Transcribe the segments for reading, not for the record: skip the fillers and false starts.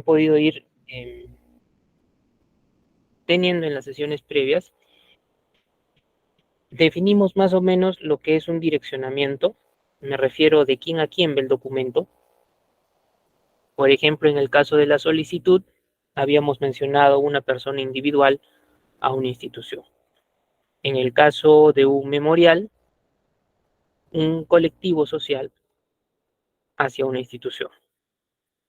podido ir teniendo en las sesiones previas, definimos más o menos lo que es un direccionamiento. Me refiero de quién a quién ve el documento. Por ejemplo, en el caso de la solicitud, habíamos mencionado una persona individual a una institución. En el caso de un memorial, un colectivo social hacia una institución.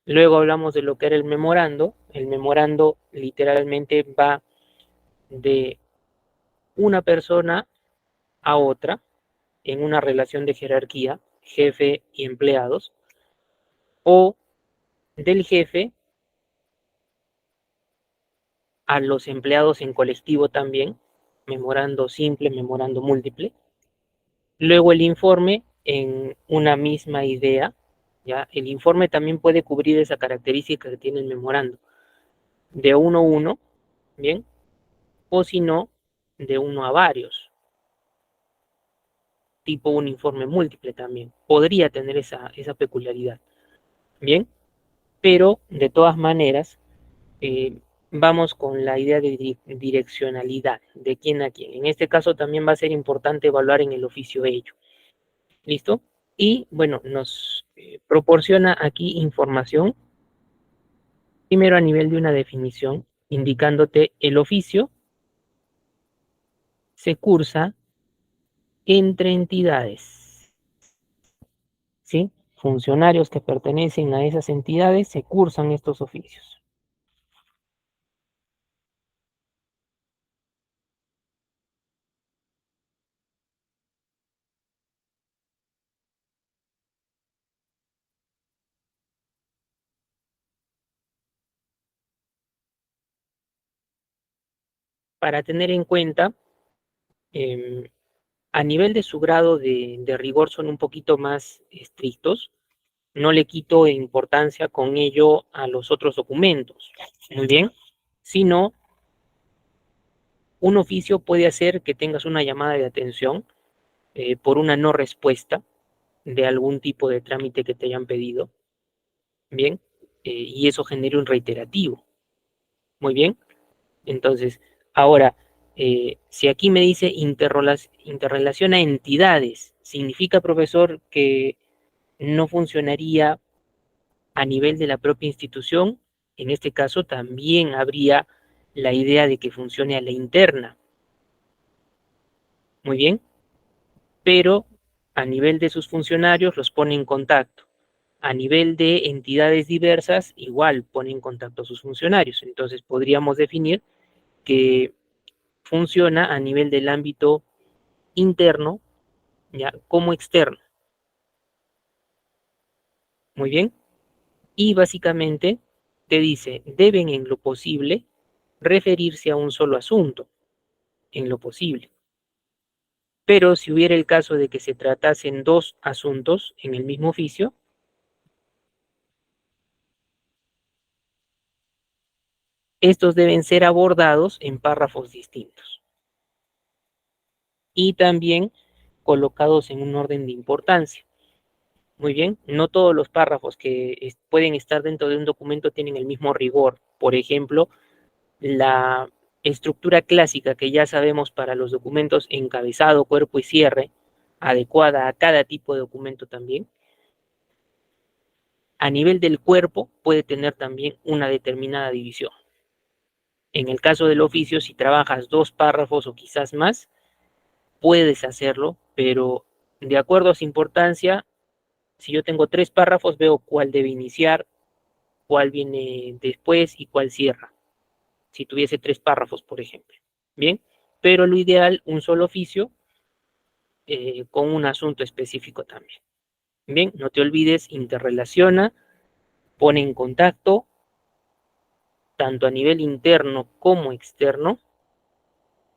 Luego hablamos de lo que era el memorando. El memorando literalmente va de una persona a otra en una relación de jerarquía, jefe y empleados, o del jefe a los empleados en colectivo también, memorando simple, memorando múltiple. Luego el informe en una misma idea, ¿ya? El informe también puede cubrir esa característica que tiene el memorando, de uno a uno, ¿bien? O si no, de uno a varios, tipo un informe múltiple también. Podría tener esa peculiaridad, ¿bien? Pero de todas maneras, vamos con la idea de direccionalidad, de quién a quién. En este caso también va a ser importante evaluar en el oficio ello. ¿Listo? Y bueno, nos proporciona aquí información, primero a nivel de una definición, indicándote el oficio se cursa entre entidades, ¿sí? Funcionarios que pertenecen a esas entidades se cursan estos oficios. Para tener en cuenta, eh, a nivel de su grado de rigor son un poquito más estrictos. No le quito importancia con ello a los otros documentos, muy bien, sino un oficio puede hacer que tengas una llamada de atención por una no respuesta de algún tipo de trámite que te hayan pedido, bien, y eso genere un reiterativo, muy bien. Entonces, ahora, si aquí me dice interrelación a entidades, ¿significa, profesor, que no funcionaría a nivel de la propia institución? En este caso también habría la idea de que funcione a la interna, muy bien, pero a nivel de sus funcionarios los pone en contacto. A nivel de entidades diversas, igual pone en contacto a sus funcionarios. Entonces podríamos definir que funciona a nivel del ámbito interno, ya, como externo. Muy bien. Y básicamente te dice, deben en lo posible referirse a un solo asunto, en lo posible. Pero si hubiera el caso de que se tratasen dos asuntos en el mismo oficio, estos deben ser abordados en párrafos distintos y también colocados en un orden de importancia. Muy bien, no todos los párrafos que pueden estar dentro de un documento tienen el mismo rigor. Por ejemplo, la estructura clásica que ya sabemos para los documentos encabezado, cuerpo y cierre, adecuada a cada tipo de documento también. A nivel del cuerpo puede tener también una determinada división. En el caso del oficio, si trabajas dos párrafos o quizás más, puedes hacerlo, pero de acuerdo a su importancia, si yo tengo tres párrafos, veo cuál debe iniciar, cuál viene después y cuál cierra. Si tuviese tres párrafos, por ejemplo. Bien, pero lo ideal, un solo oficio con un asunto específico también. Bien, no te olvides, interrelaciona, pone en contacto, tanto a nivel interno como externo,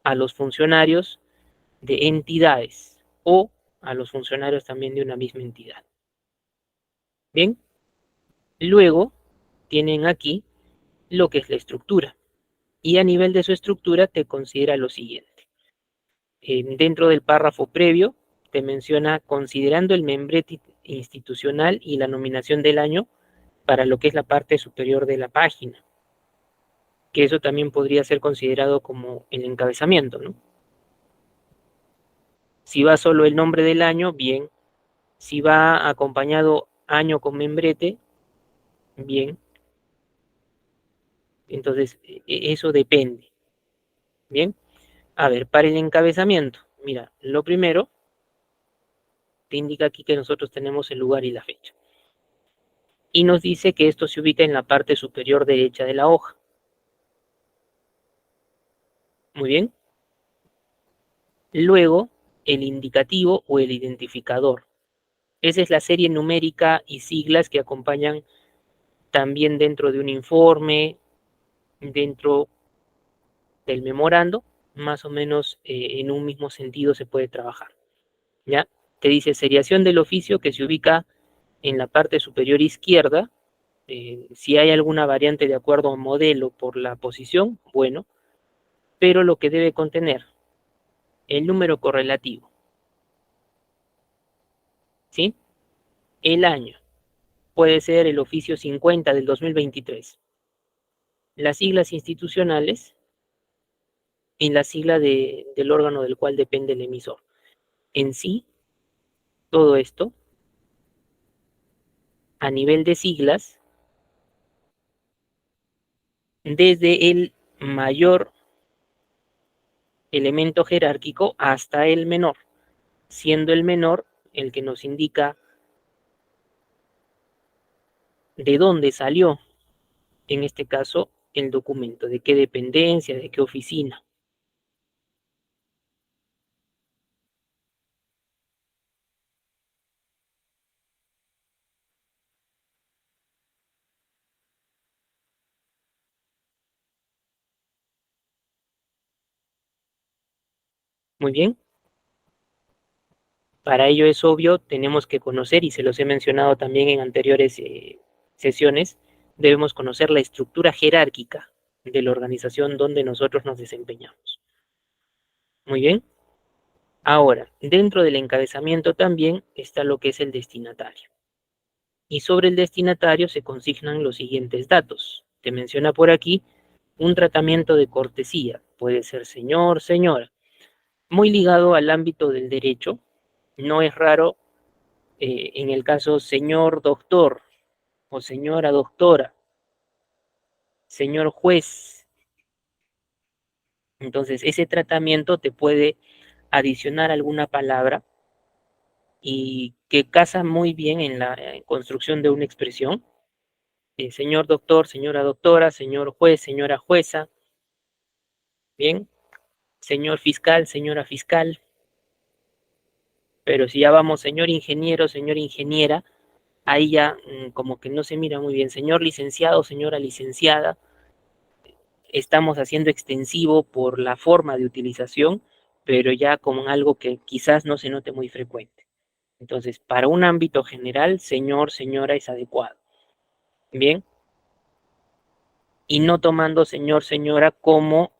a los funcionarios de entidades o a los funcionarios también de una misma entidad. Bien, luego tienen aquí lo que es la estructura y a nivel de su estructura te considera lo siguiente. Dentro del párrafo previo te menciona, considerando el membrete institucional y la nominación del año, para lo que es la parte superior de la página, que eso también podría ser considerado como el encabezamiento, ¿no? Si va solo el nombre del año, bien. Si va acompañado año con membrete, bien. Entonces, eso depende, bien. A ver, para el encabezamiento, mira, lo primero te indica aquí que nosotros tenemos el lugar y la fecha. Y nos dice que esto se ubica en la parte superior derecha de la hoja. Muy bien. Luego, el indicativo o el identificador. Esa es la serie numérica y siglas que acompañan también dentro de un informe, dentro del memorando, más o menos en un mismo sentido se puede trabajar. ¿Ya? Te dice seriación del oficio que se ubica en la parte superior izquierda. Si hay alguna variante de acuerdo a un modelo por la posición, bueno, pero lo que debe contener el número correlativo, ¿sí? El año, puede ser el oficio 50 del 2023, las siglas institucionales y la sigla del órgano del cual depende el emisor. En sí, todo esto, a nivel de siglas, desde el mayor elemento jerárquico hasta el menor, siendo el menor el que nos indica de dónde salió, en este caso, el documento, de qué dependencia, de qué oficina. Muy bien, para ello es obvio, tenemos que conocer, y se los he mencionado también en anteriores sesiones, debemos conocer la estructura jerárquica de la organización donde nosotros nos desempeñamos. Muy bien. Ahora, dentro del encabezamiento también está lo que es el destinatario. Y sobre el destinatario se consignan los siguientes datos. Te menciona por aquí un tratamiento de cortesía. Puede ser señor, señora. Muy ligado al ámbito del derecho. No es raro en el caso señor doctor o señora doctora, señor juez. Entonces, ese tratamiento te puede adicionar alguna palabra y que casa muy bien en la construcción de una expresión. Señor doctor, señora doctora, señor juez, señora jueza, bien, señor fiscal, señora fiscal, pero si ya vamos señor ingeniero, señora ingeniera, ahí ya como que no se mira muy bien. Señor licenciado, señora licenciada, estamos haciendo extensivo por la forma de utilización, pero ya como algo que quizás no se note muy frecuente. Entonces, para un ámbito general, señor, señora es adecuado. Bien, y no tomando señor, señora como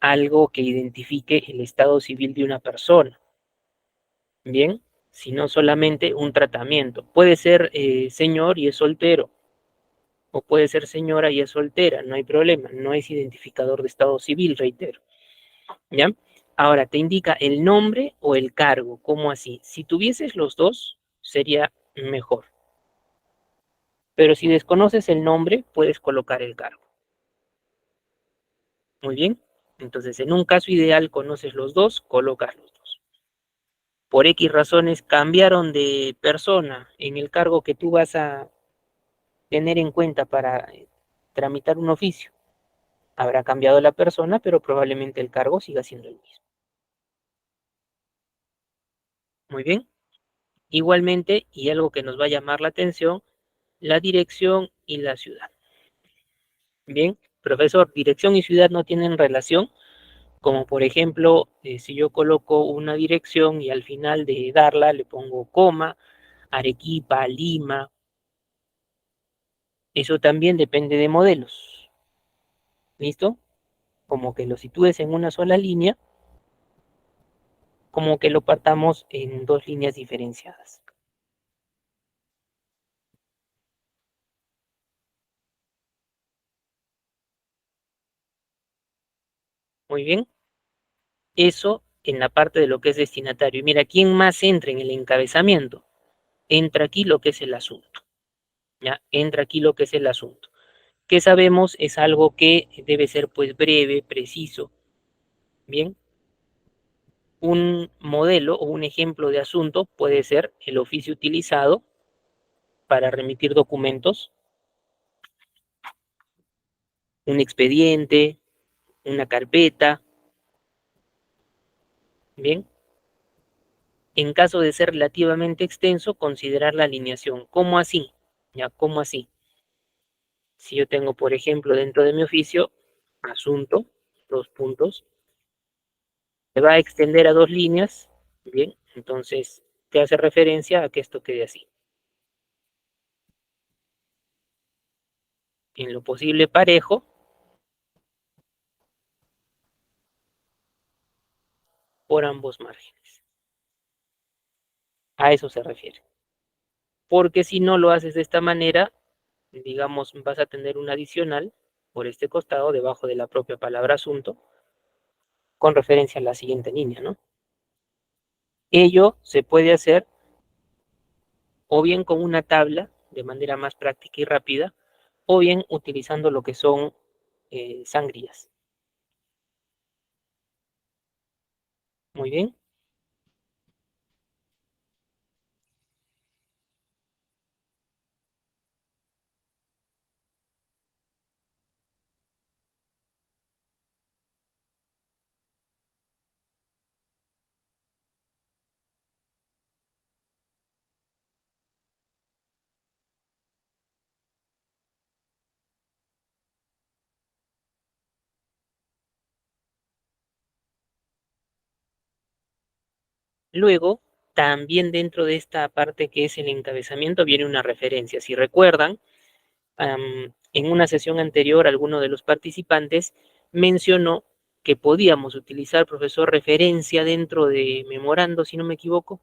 algo que identifique el estado civil de una persona. Bien, sino solamente un tratamiento. Puede ser señor y es soltero, o puede ser señora y es soltera, no hay problema, no es identificador de estado civil, reitero. ¿Ya? Ahora, te indica el nombre o el cargo, ¿cómo así? Si tuvieses los dos, sería mejor. Pero si desconoces el nombre, puedes colocar el cargo. Muy bien. Entonces, en un caso ideal, conoces los dos, colocas los dos. Por X razones cambiaron de persona en el cargo que tú vas a tener en cuenta para tramitar un oficio. Habrá cambiado la persona, pero probablemente el cargo siga siendo el mismo. Muy bien. Igualmente, y algo que nos va a llamar la atención, la dirección y la ciudad. Bien, profesor, dirección y ciudad no tienen relación, como por ejemplo, si yo coloco una dirección y al final de darla le pongo coma, Arequipa, Lima, eso también depende de modelos. ¿Listo? Como que lo sitúes en una sola línea, como que lo partamos en dos líneas diferenciadas. Muy bien. Eso en la parte de lo que es destinatario. Y mira, ¿quién más entra en el encabezamiento? Entra aquí lo que es el asunto. ¿Ya? Entra aquí lo que es el asunto. Que sabemos es algo que debe ser pues breve, preciso. Bien. Un modelo o un ejemplo de asunto puede ser el oficio utilizado para remitir documentos, un expediente, una carpeta. Bien. En caso de ser relativamente extenso, considerar la alineación. ¿Cómo así? ¿Ya? ¿Cómo así? Si yo tengo, por ejemplo, dentro de mi oficio, asunto, dos puntos, se va a extender a dos líneas, bien, entonces te hace referencia a que esto quede así. En lo posible parejo, por ambos márgenes. A eso se refiere. Porque si no lo haces de esta manera, digamos, vas a tener un adicional por este costado, debajo de la propia palabra asunto, con referencia a la siguiente línea, ¿no? Ello se puede hacer o bien con una tabla de manera más práctica y rápida, o bien utilizando lo que son sangrías. Muy bien. Luego, también dentro de esta parte que es el encabezamiento viene una referencia. Si recuerdan, en una sesión anterior, alguno de los participantes mencionó que podíamos utilizar, profesor, referencia dentro de memorando, si no me equivoco,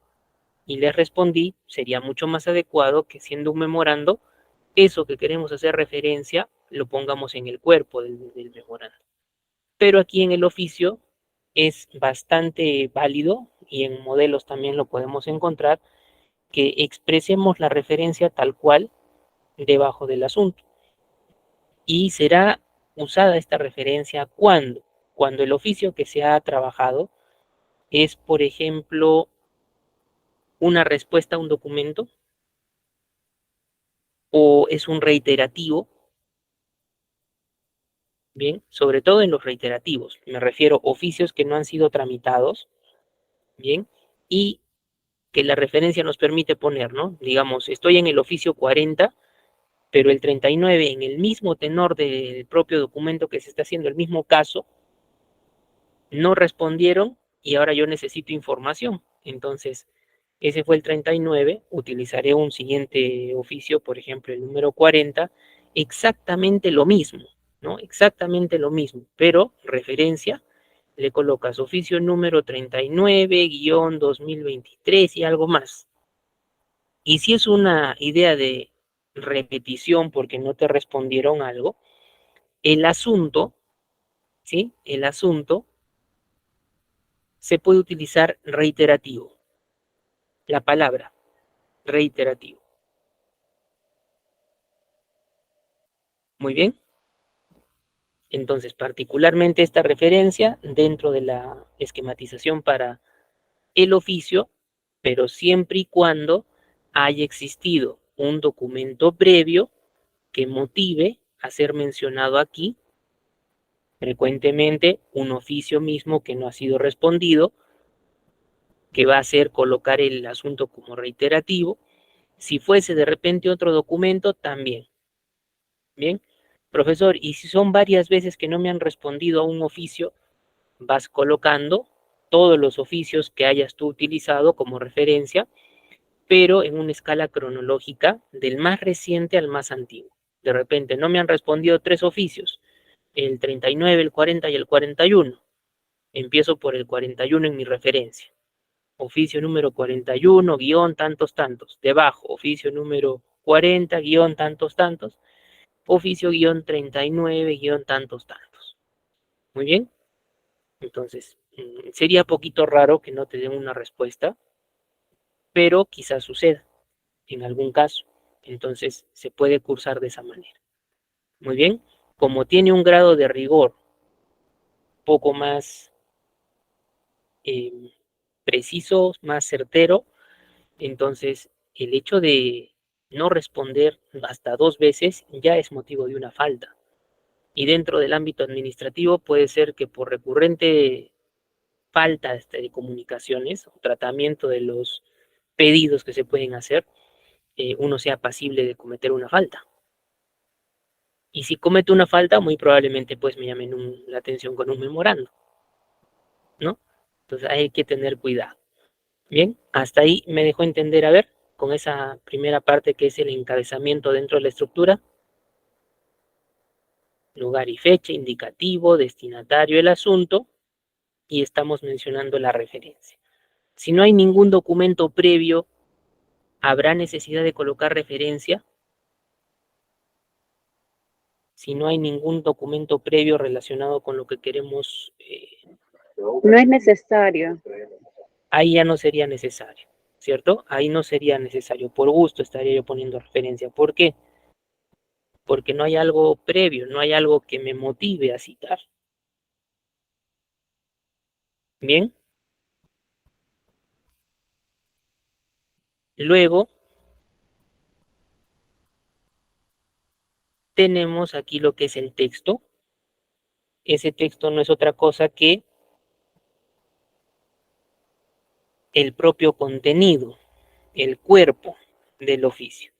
y les respondí, sería mucho más adecuado que siendo un memorando, eso que queremos hacer referencia lo pongamos en el cuerpo del memorando. Pero aquí en el oficio es bastante válido y en modelos también lo podemos encontrar, que expresemos la referencia tal cual debajo del asunto. Y será usada esta referencia cuando el oficio que se ha trabajado es, por ejemplo, una respuesta a un documento o es un reiterativo, bien, sobre todo en los reiterativos, me refiero a oficios que no han sido tramitados, bien, y que la referencia nos permite poner, ¿no? Digamos, estoy en el oficio 40, pero el 39 en el mismo tenor del propio documento que se está haciendo, el mismo caso, no respondieron y ahora yo necesito información. Entonces, ese fue el 39, utilizaré un siguiente oficio, por ejemplo, el número 40, exactamente lo mismo, ¿no? Exactamente lo mismo, pero referencia, le colocas oficio número 39-2023 y algo más. Y si es una idea de repetición porque no te respondieron algo, el asunto, ¿sí? El asunto se puede utilizar reiterativo, la palabra reiterativo. Muy bien. Entonces, particularmente esta referencia dentro de la esquematización para el oficio, pero siempre y cuando haya existido un documento previo que motive a ser mencionado aquí, frecuentemente un oficio mismo que no ha sido respondido, que va a hacer colocar el asunto como reiterativo. Si fuese de repente otro documento, también. Bien, profesor, y si son varias veces que no me han respondido a un oficio, vas colocando todos los oficios que hayas tú utilizado como referencia, pero en una escala cronológica del más reciente al más antiguo. De repente no me han respondido tres oficios, el 39, el 40 y el 41. Empiezo por el 41 en mi referencia. Oficio número 41, guión tantos tantos. Debajo, oficio número 40, guión tantos tantos. Oficio guión 39, guión tantos tantos. Muy bien. Entonces, sería poquito raro que no te den una respuesta, pero quizás suceda en algún caso. Entonces, se puede cursar de esa manera. Muy bien, como tiene un grado de rigor poco más eh, preciso, más certero, entonces el hecho de no responder hasta 2 veces ya es motivo de una falta. Y dentro del ámbito administrativo puede ser que por recurrente falta de comunicaciones o tratamiento de los pedidos que se pueden hacer, uno sea pasible de cometer una falta. Y si comete una falta, muy probablemente pues me llamen la atención con un memorando, ¿no? Entonces hay que tener cuidado. Bien, hasta ahí me dejó entender, a ver, con esa primera parte que es el encabezamiento dentro de la estructura, lugar y fecha, indicativo, destinatario, el asunto, y estamos mencionando la referencia. Si no hay ningún documento previo, ¿habrá necesidad de colocar referencia? Si no hay ningún documento previo relacionado con lo que queremos, No es necesario. ahí ya no sería necesario, ¿cierto? Ahí no sería necesario. Por gusto estaría yo poniendo referencia. ¿Por qué? Porque no hay algo previo, no hay algo que me motive a citar. Bien, luego tenemos aquí lo que es el texto. Ese texto no es otra cosa que el propio contenido, el cuerpo del oficio.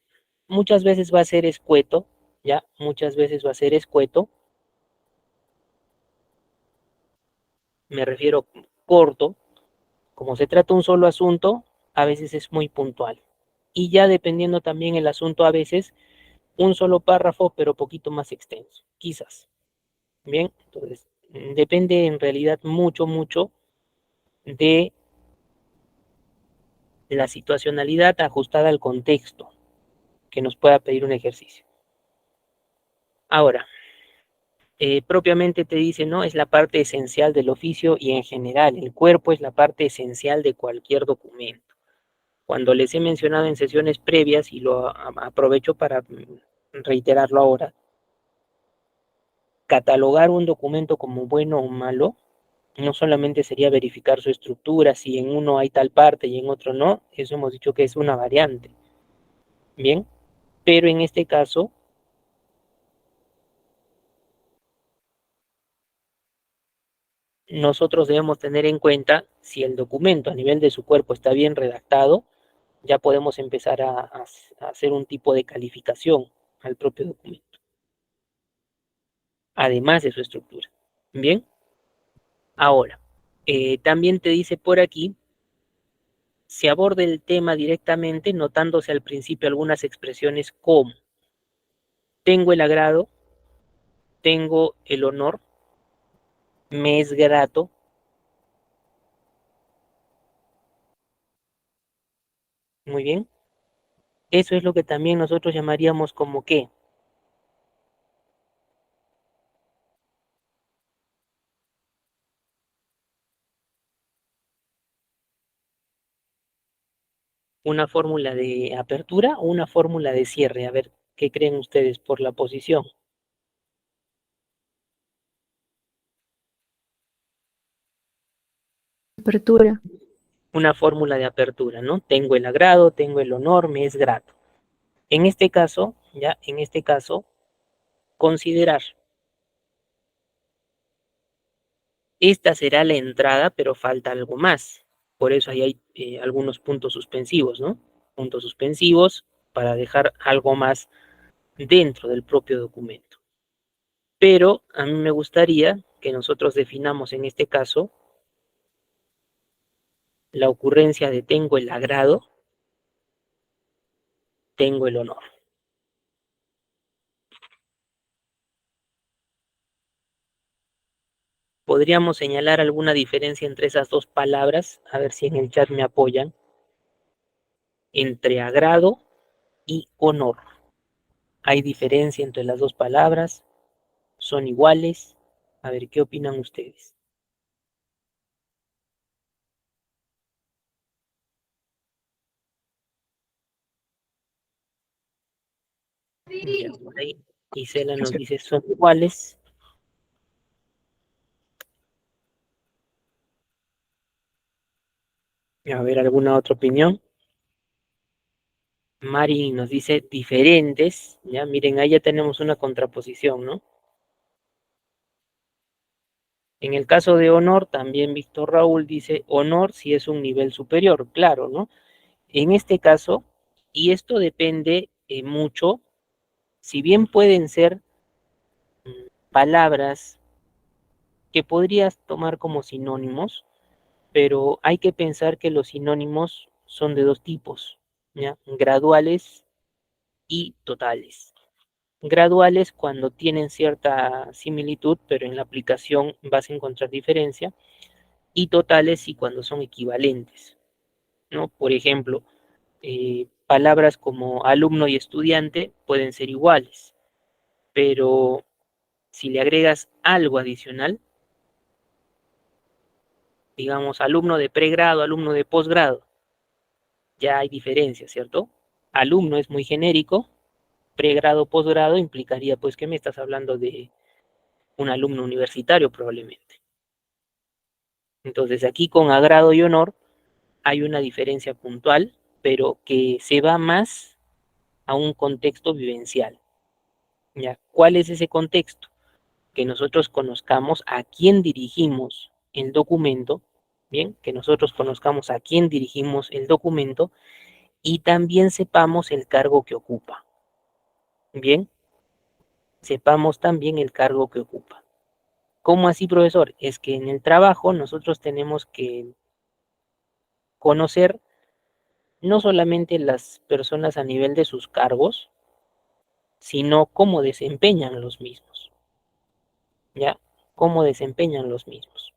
Muchas veces va a ser escueto, ya, muchas veces va a ser escueto, me refiero corto, como se trata un solo asunto, a veces es muy puntual. Y ya dependiendo también el asunto, a veces un solo párrafo, pero poquito más extenso, quizás. Bien, entonces depende en realidad mucho, mucho de la situacionalidad ajustada al contexto que nos pueda pedir un ejercicio. Ahora, propiamente te dice, ¿no? Es la parte esencial del oficio y en general el cuerpo es la parte esencial de cualquier documento. Cuando les he mencionado en sesiones previas y lo aprovecho para reiterarlo ahora, catalogar un documento como bueno o malo no solamente sería verificar su estructura, si en uno hay tal parte y en otro no, eso hemos dicho que es una variante. Bien, pero en este caso nosotros debemos tener en cuenta si el documento a nivel de su cuerpo está bien redactado, ya podemos empezar a hacer un tipo de calificación al propio documento, además de su estructura. Bien, ahora, también te dice por aquí, se aborda el tema directamente, notándose al principio algunas expresiones como tengo el agrado, tengo el honor, me es grato. Muy bien. Eso es lo que también nosotros llamaríamos como qué. Una fórmula de apertura o una fórmula de cierre. A ver, ¿qué creen ustedes por la posición? Apertura. Una fórmula de apertura, ¿no? Tengo el agrado, tengo el honor, me es grato. En este caso, ya, en este caso, considerar. Esta será la entrada, pero falta algo más. Por eso ahí hay algunos puntos suspensivos, ¿no? Puntos suspensivos para dejar algo más dentro del propio documento. Pero a mí me gustaría que nosotros definamos en este caso la ocurrencia de tengo el agrado, tengo el honor. ¿Podríamos señalar alguna diferencia entre esas dos palabras? A ver si en el chat me apoyan. Entre agrado y honor. ¿Hay diferencia entre las dos palabras? ¿Son iguales? A ver, ¿qué opinan ustedes? Ya, por ahí Isela nos dice son iguales. A ver, ¿alguna otra opinión? Mari nos dice diferentes. Ya, miren, ahí ya tenemos una contraposición, ¿no? En el caso de honor, también Víctor Raúl dice honor si es un nivel superior, claro, ¿no? En este caso, y esto depende mucho, si bien pueden ser palabras que podrías tomar como sinónimos, pero hay que pensar que los sinónimos son de dos tipos, ¿ya? Graduales y totales. Graduales cuando tienen cierta similitud, pero en la aplicación vas a encontrar diferencia, y totales y cuando son equivalentes, ¿no? Por ejemplo, palabras como alumno y estudiante pueden ser iguales, pero si le agregas algo adicional, digamos alumno de pregrado, alumno de posgrado, ya hay diferencia, ¿cierto? Alumno es muy genérico, pregrado, posgrado implicaría pues que me estás hablando de un alumno universitario probablemente. Entonces aquí con agrado y honor hay una diferencia puntual, pero que se va más a un contexto vivencial. ¿Ya? ¿Cuál es ese contexto? Que nosotros conozcamos a quién dirigimos el documento, bien, que nosotros conozcamos a quién dirigimos el documento y también sepamos el cargo que ocupa, bien, sepamos también el cargo que ocupa. ¿Cómo así, profesor? Es que en el trabajo nosotros tenemos que conocer no solamente las personas a nivel de sus cargos, sino cómo desempeñan los mismos, ¿ya? Cómo desempeñan los mismos.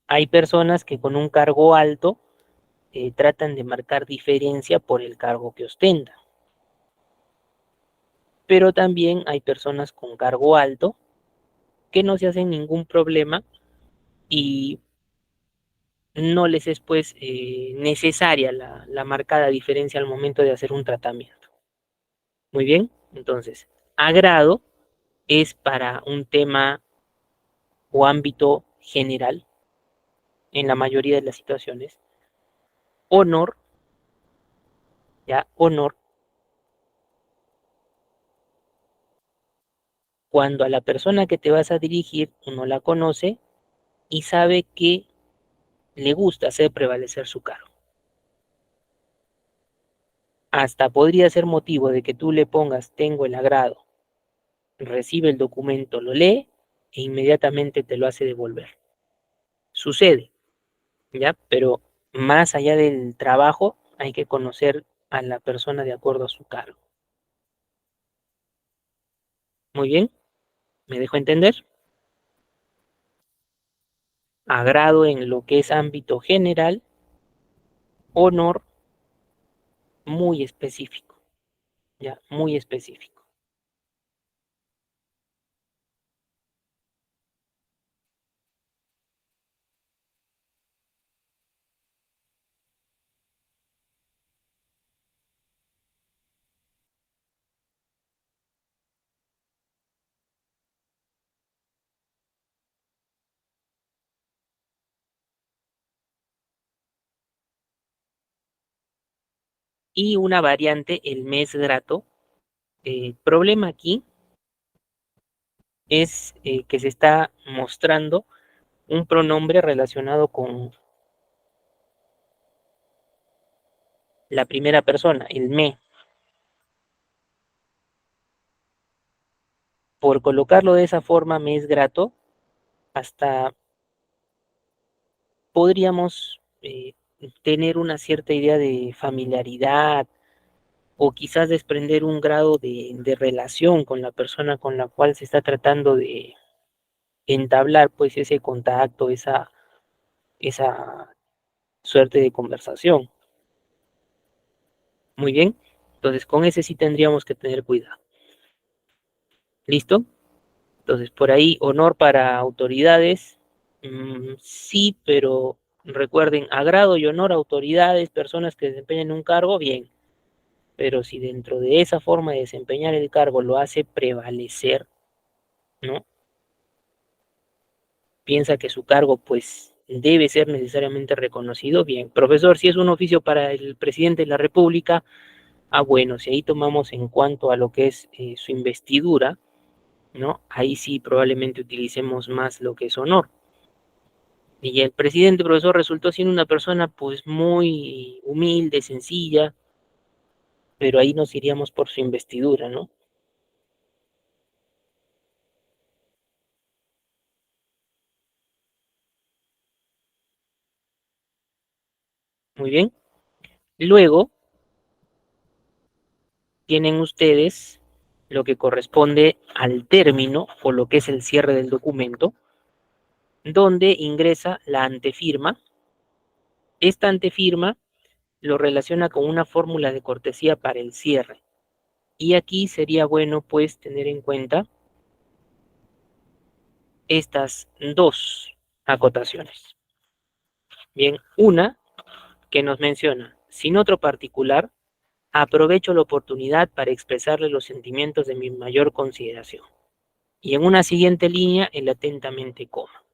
Hay personas que con un cargo alto tratan de marcar diferencia por el cargo que ostenta, pero también hay personas con cargo alto que no se hacen ningún problema y no les es pues necesaria la marcada diferencia al momento de hacer un tratamiento. Muy bien, entonces, agrado es para un tema o ámbito general en la mayoría de las situaciones. Honor, ya, honor, cuando a la persona que te vas a dirigir uno la conoce y sabe que le gusta hacer prevalecer su cargo. Hasta podría ser motivo de que tú le pongas tengo el agrado, recibe el documento, lo lee e inmediatamente te lo hace devolver. Sucede, ¿ya? Pero más allá del trabajo, hay que conocer a la persona de acuerdo a su cargo. Muy bien, ¿me dejo entender? Agrado en lo que es ámbito general, honor muy específico, ¿ya? Muy específico. Y una variante, el mes grato. El problema aquí es que se está mostrando un pronombre relacionado con la primera persona, el me. Por colocarlo de esa forma, me es grato, hasta podríamos tener una cierta idea de familiaridad o quizás desprender un grado de relación con la persona con la cual se está tratando de entablar pues ese contacto, esa suerte de conversación. Muy bien, entonces con ese sí tendríamos que tener cuidado. ¿Listo? Entonces por ahí honor para autoridades, sí, pero Recuerden, agrado y honor a autoridades, personas que desempeñan un cargo, bien. Pero si dentro de esa forma de desempeñar el cargo lo hace prevalecer, ¿no? Piensa que su cargo, pues, debe ser necesariamente reconocido, bien. Profesor, si es un oficio para el presidente de la República, bueno, si ahí tomamos en cuanto a lo que es su investidura, ¿no? Ahí sí probablemente utilicemos más lo que es honor. Y el presidente, profesor, resultó siendo una persona pues muy humilde, sencilla, pero ahí nos iríamos por su investidura, ¿no? Muy bien. Luego tienen ustedes lo que corresponde al término o lo que es el cierre del documento, donde ingresa la antefirma. Esta antefirma lo relaciona con una fórmula de cortesía para el cierre. Y aquí sería bueno pues tener en cuenta estas dos acotaciones. Bien, una que nos menciona, sin otro particular, aprovecho la oportunidad para expresarle los sentimientos de mi mayor consideración. Y en una siguiente línea, el atentamente coma.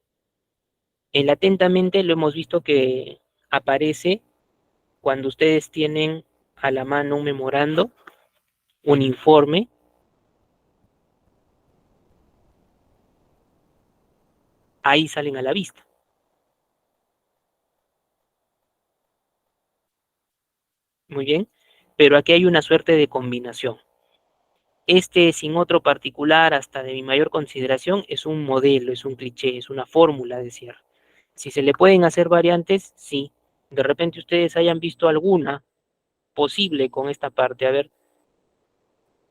El atentamente lo hemos visto que aparece cuando ustedes tienen a la mano un memorando, un informe, ahí salen a la vista. Muy bien, pero aquí hay una suerte de combinación. Este, sin otro particular, hasta de mi mayor consideración, es un modelo, es un cliché, es una fórmula de cierre. Si se le pueden hacer variantes, sí. De repente ustedes hayan visto alguna posible con esta parte. A ver,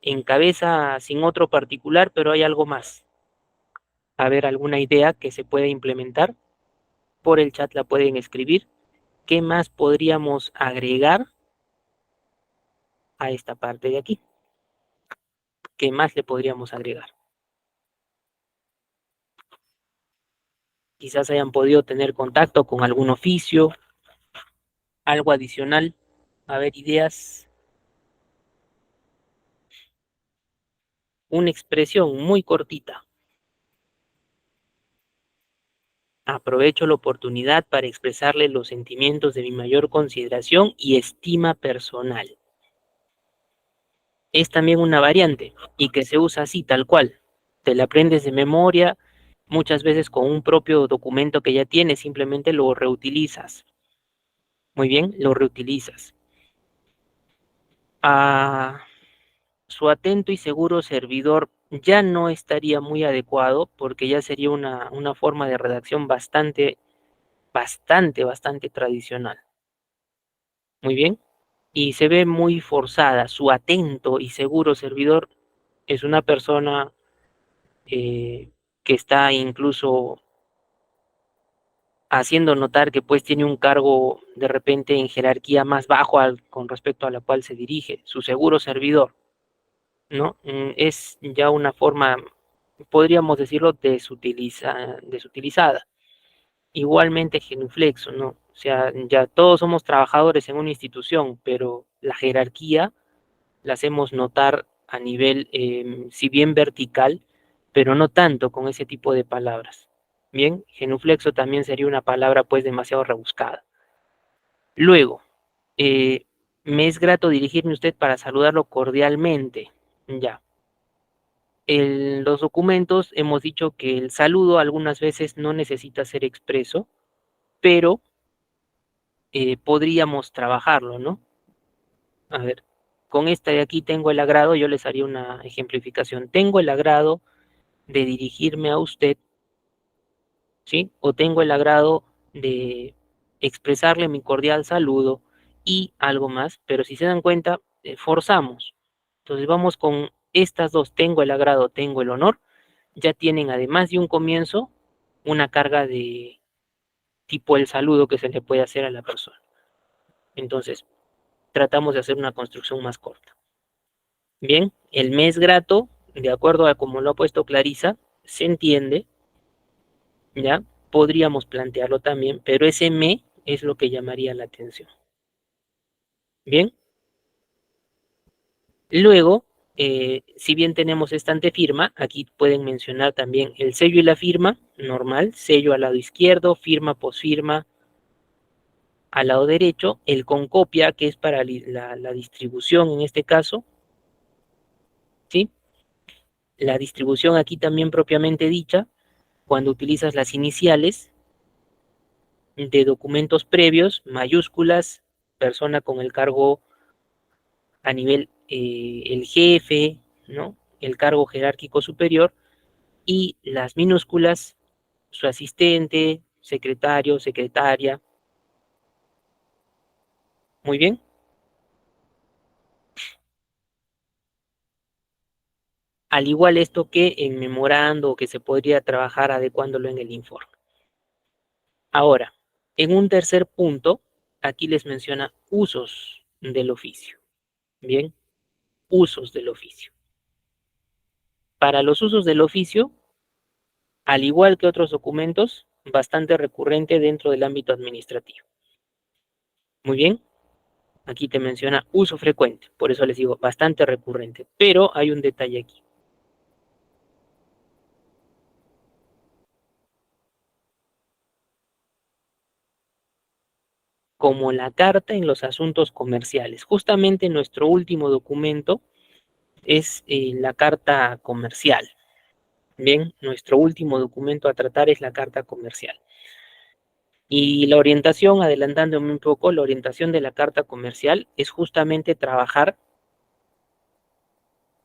encabeza sin otro particular, pero hay algo más. A ver, alguna idea que se puede implementar. Por el chat la pueden escribir. ¿Qué más podríamos agregar a esta parte de aquí? ¿Qué más le podríamos agregar? Quizás hayan podido tener contacto con algún oficio, algo adicional. A ver, ideas. Una expresión muy cortita. Aprovecho la oportunidad para expresarle los sentimientos de mi mayor consideración y estima personal. Es también una variante y que se usa así, tal cual. Te la aprendes de memoria, muchas veces con un propio documento que ya tienes, simplemente lo reutilizas. Muy bien, lo reutilizas. A su atento y seguro servidor ya no estaría muy adecuado porque ya sería una forma de redacción bastante tradicional. Muy bien. Y se ve muy forzada. Su atento y seguro servidor es una persona que está incluso haciendo notar que pues tiene un cargo de repente en jerarquía más bajo con respecto a la cual se dirige, su seguro servidor, ¿no? Es ya una forma, podríamos decirlo, desutilizada. Igualmente genuflexo, ¿no? O sea, ya todos somos trabajadores en una institución, pero la jerarquía la hacemos notar a nivel, si bien vertical, pero no tanto con ese tipo de palabras. Bien, genuflexo también sería una palabra pues demasiado rebuscada. Luego, eh, me es grato dirigirme a usted para saludarlo cordialmente. Ya. En los documentos hemos dicho que el saludo algunas veces no necesita ser expreso, pero podríamos trabajarlo, ¿no? A ver, con esta de aquí tengo el agrado, yo les haría una ejemplificación. Tengo el agrado de dirigirme a usted, ¿sí? O tengo el agrado de expresarle mi cordial saludo y algo más, pero si se dan cuenta, forzamos. Entonces vamos con estas dos, tengo el agrado, tengo el honor, ya tienen además de un comienzo, una carga de tipo el saludo que se le puede hacer a la persona. Entonces, tratamos de hacer una construcción más corta. Bien, el mes grato, de acuerdo a como lo ha puesto Clarisa, se entiende, ¿ya? Podríamos plantearlo también, pero ese me es lo que llamaría la atención. Bien. Luego, si bien tenemos esta antefirma, aquí pueden mencionar también el sello y la firma, normal, sello al lado izquierdo, firma, posfirma al lado derecho, el con copia, que es para la distribución en este caso, ¿sí? La distribución aquí también propiamente dicha, cuando utilizas las iniciales de documentos previos, mayúsculas, persona con el cargo a nivel el jefe, ¿no? El cargo jerárquico superior, y las minúsculas, su asistente, secretario, secretaria. Muy bien. Al igual esto que en memorando, que se podría trabajar adecuándolo en el informe. Ahora, en un tercer punto, aquí les menciona usos del oficio. Bien, usos del oficio. Para los usos del oficio, al igual que otros documentos, bastante recurrente dentro del ámbito administrativo. Muy bien, aquí te menciona uso frecuente, por eso les digo bastante recurrente, pero hay un detalle aquí. Como la carta en los asuntos comerciales. Justamente nuestro último documento es la carta comercial. Bien, nuestro último documento a tratar es la carta comercial. Y la orientación, adelantándome un poco, la orientación de la carta comercial es justamente trabajar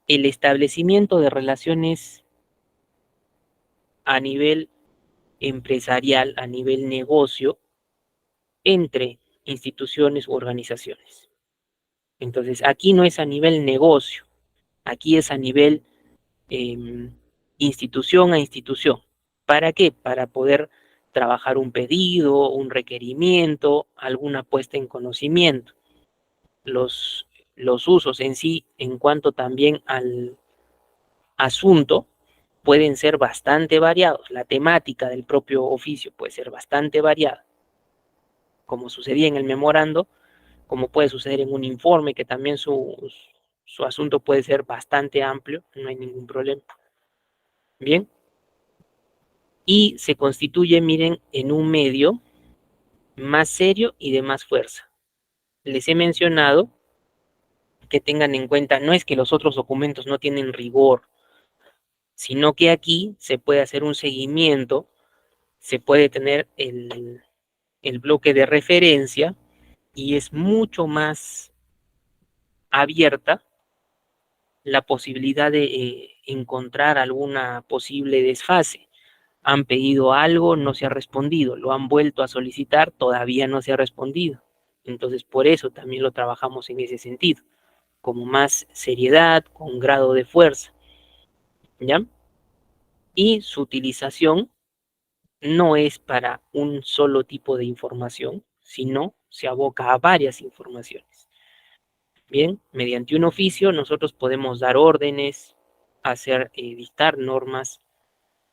el establecimiento de relaciones a nivel empresarial, a nivel negocio, entre instituciones u organizaciones. Entonces, aquí no es a nivel negocio, aquí es a nivel institución a institución. ¿Para qué? Para poder trabajar un pedido, un requerimiento, alguna puesta en conocimiento. Los usos en sí, en cuanto también al asunto, pueden ser bastante variados. La temática del propio oficio puede ser bastante variada, como sucedía en el memorando, como puede suceder en un informe, que también su asunto puede ser bastante amplio, no hay ningún problema. Bien. Y se constituye, miren, en un medio más serio y de más fuerza. Les he mencionado que tengan en cuenta, no es que los otros documentos no tienen rigor, sino que aquí se puede hacer un seguimiento, se puede tener el bloque de referencia y es mucho más abierta la posibilidad de encontrar alguna posible desfase. Han pedido algo, no se ha respondido, lo han vuelto a solicitar, todavía no se ha respondido. Entonces, por eso también lo trabajamos en ese sentido, como más seriedad, con grado de fuerza, ¿ya? Y su utilización no es para un solo tipo de información, sino se aboca a varias informaciones. Bien, mediante un oficio nosotros podemos dar órdenes, hacer, dictar normas,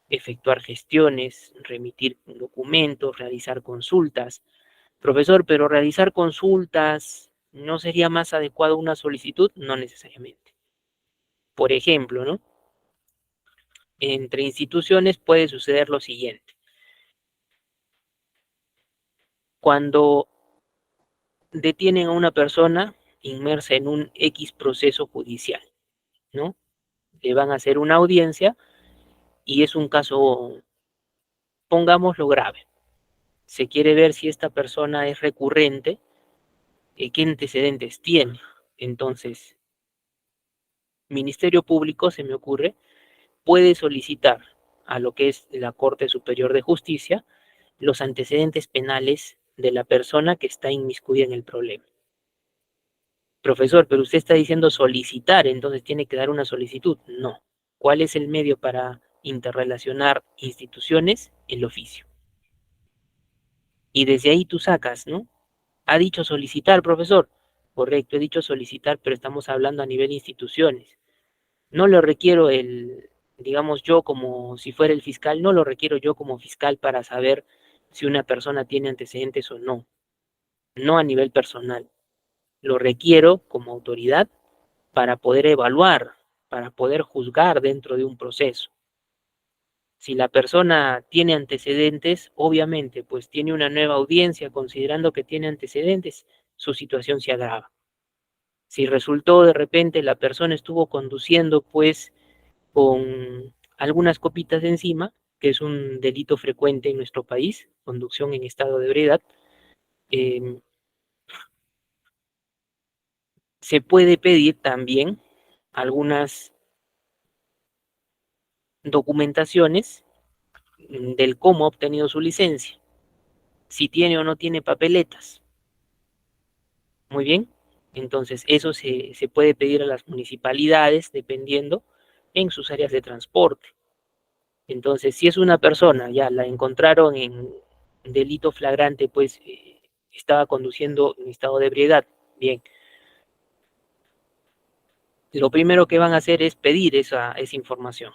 efectuar gestiones, remitir documentos, realizar consultas. Profesor, pero realizar consultas, ¿no sería más adecuado una solicitud? No necesariamente. Por ejemplo, ¿no? Entre instituciones puede suceder lo siguiente. Cuando detienen a una persona inmersa en un X proceso judicial, ¿no? Le van a hacer una audiencia y es un caso, pongámoslo grave. Se quiere ver si esta persona es recurrente, qué antecedentes tiene. Entonces, Ministerio Público, se me ocurre, puede solicitar a lo que es la Corte Superior de Justicia los antecedentes penales de la persona que está inmiscuida en el problema. Profesor, pero usted está diciendo solicitar, entonces tiene que dar una solicitud. No. ¿Cuál es el medio para interrelacionar instituciones? El oficio. Y desde ahí tú sacas, ¿no? Ha dicho solicitar, profesor. Correcto, he dicho solicitar, pero estamos hablando a nivel instituciones. No lo requiero digamos yo como si fuera el fiscal, no lo requiero yo como fiscal para saber si una persona tiene antecedentes o no. no a nivel personal. Lo requiero como autoridad para poder evaluar, para poder juzgar dentro de un proceso. Si la persona tiene antecedentes, obviamente, pues tiene una nueva audiencia, considerando que tiene antecedentes, su situación se agrava. Si resultó de repente la persona estuvo conduciendo, pues, con algunas copitas de encima, que es un delito frecuente en nuestro país, conducción en estado de ebriedad, eh, se puede pedir también algunas documentaciones del cómo ha obtenido su licencia, si tiene o no tiene papeletas. Muy bien, entonces eso se puede pedir a las municipalidades dependiendo en sus áreas de transporte. Entonces, si es una persona, ya la encontraron en delito flagrante, pues estaba conduciendo en estado de ebriedad, bien, lo primero que van a hacer es pedir esa información.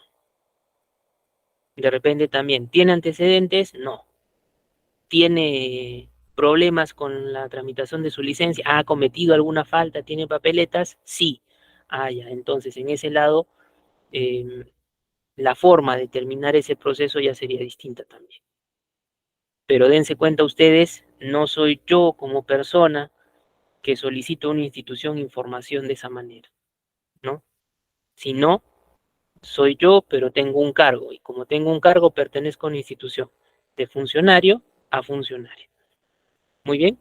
De repente también, ¿tiene antecedentes? No. ¿Tiene problemas con la tramitación de su licencia? ¿Ha cometido alguna falta? ¿Tiene papeletas? Sí. Ah, ya, entonces en ese lado eh, la forma de terminar ese proceso ya sería distinta también. Pero dense cuenta ustedes, no soy yo como persona que solicito a una institución información de esa manera, ¿no? Sino soy yo, pero tengo un cargo, y como tengo un cargo, pertenezco a una institución, de funcionario a funcionario. Muy bien,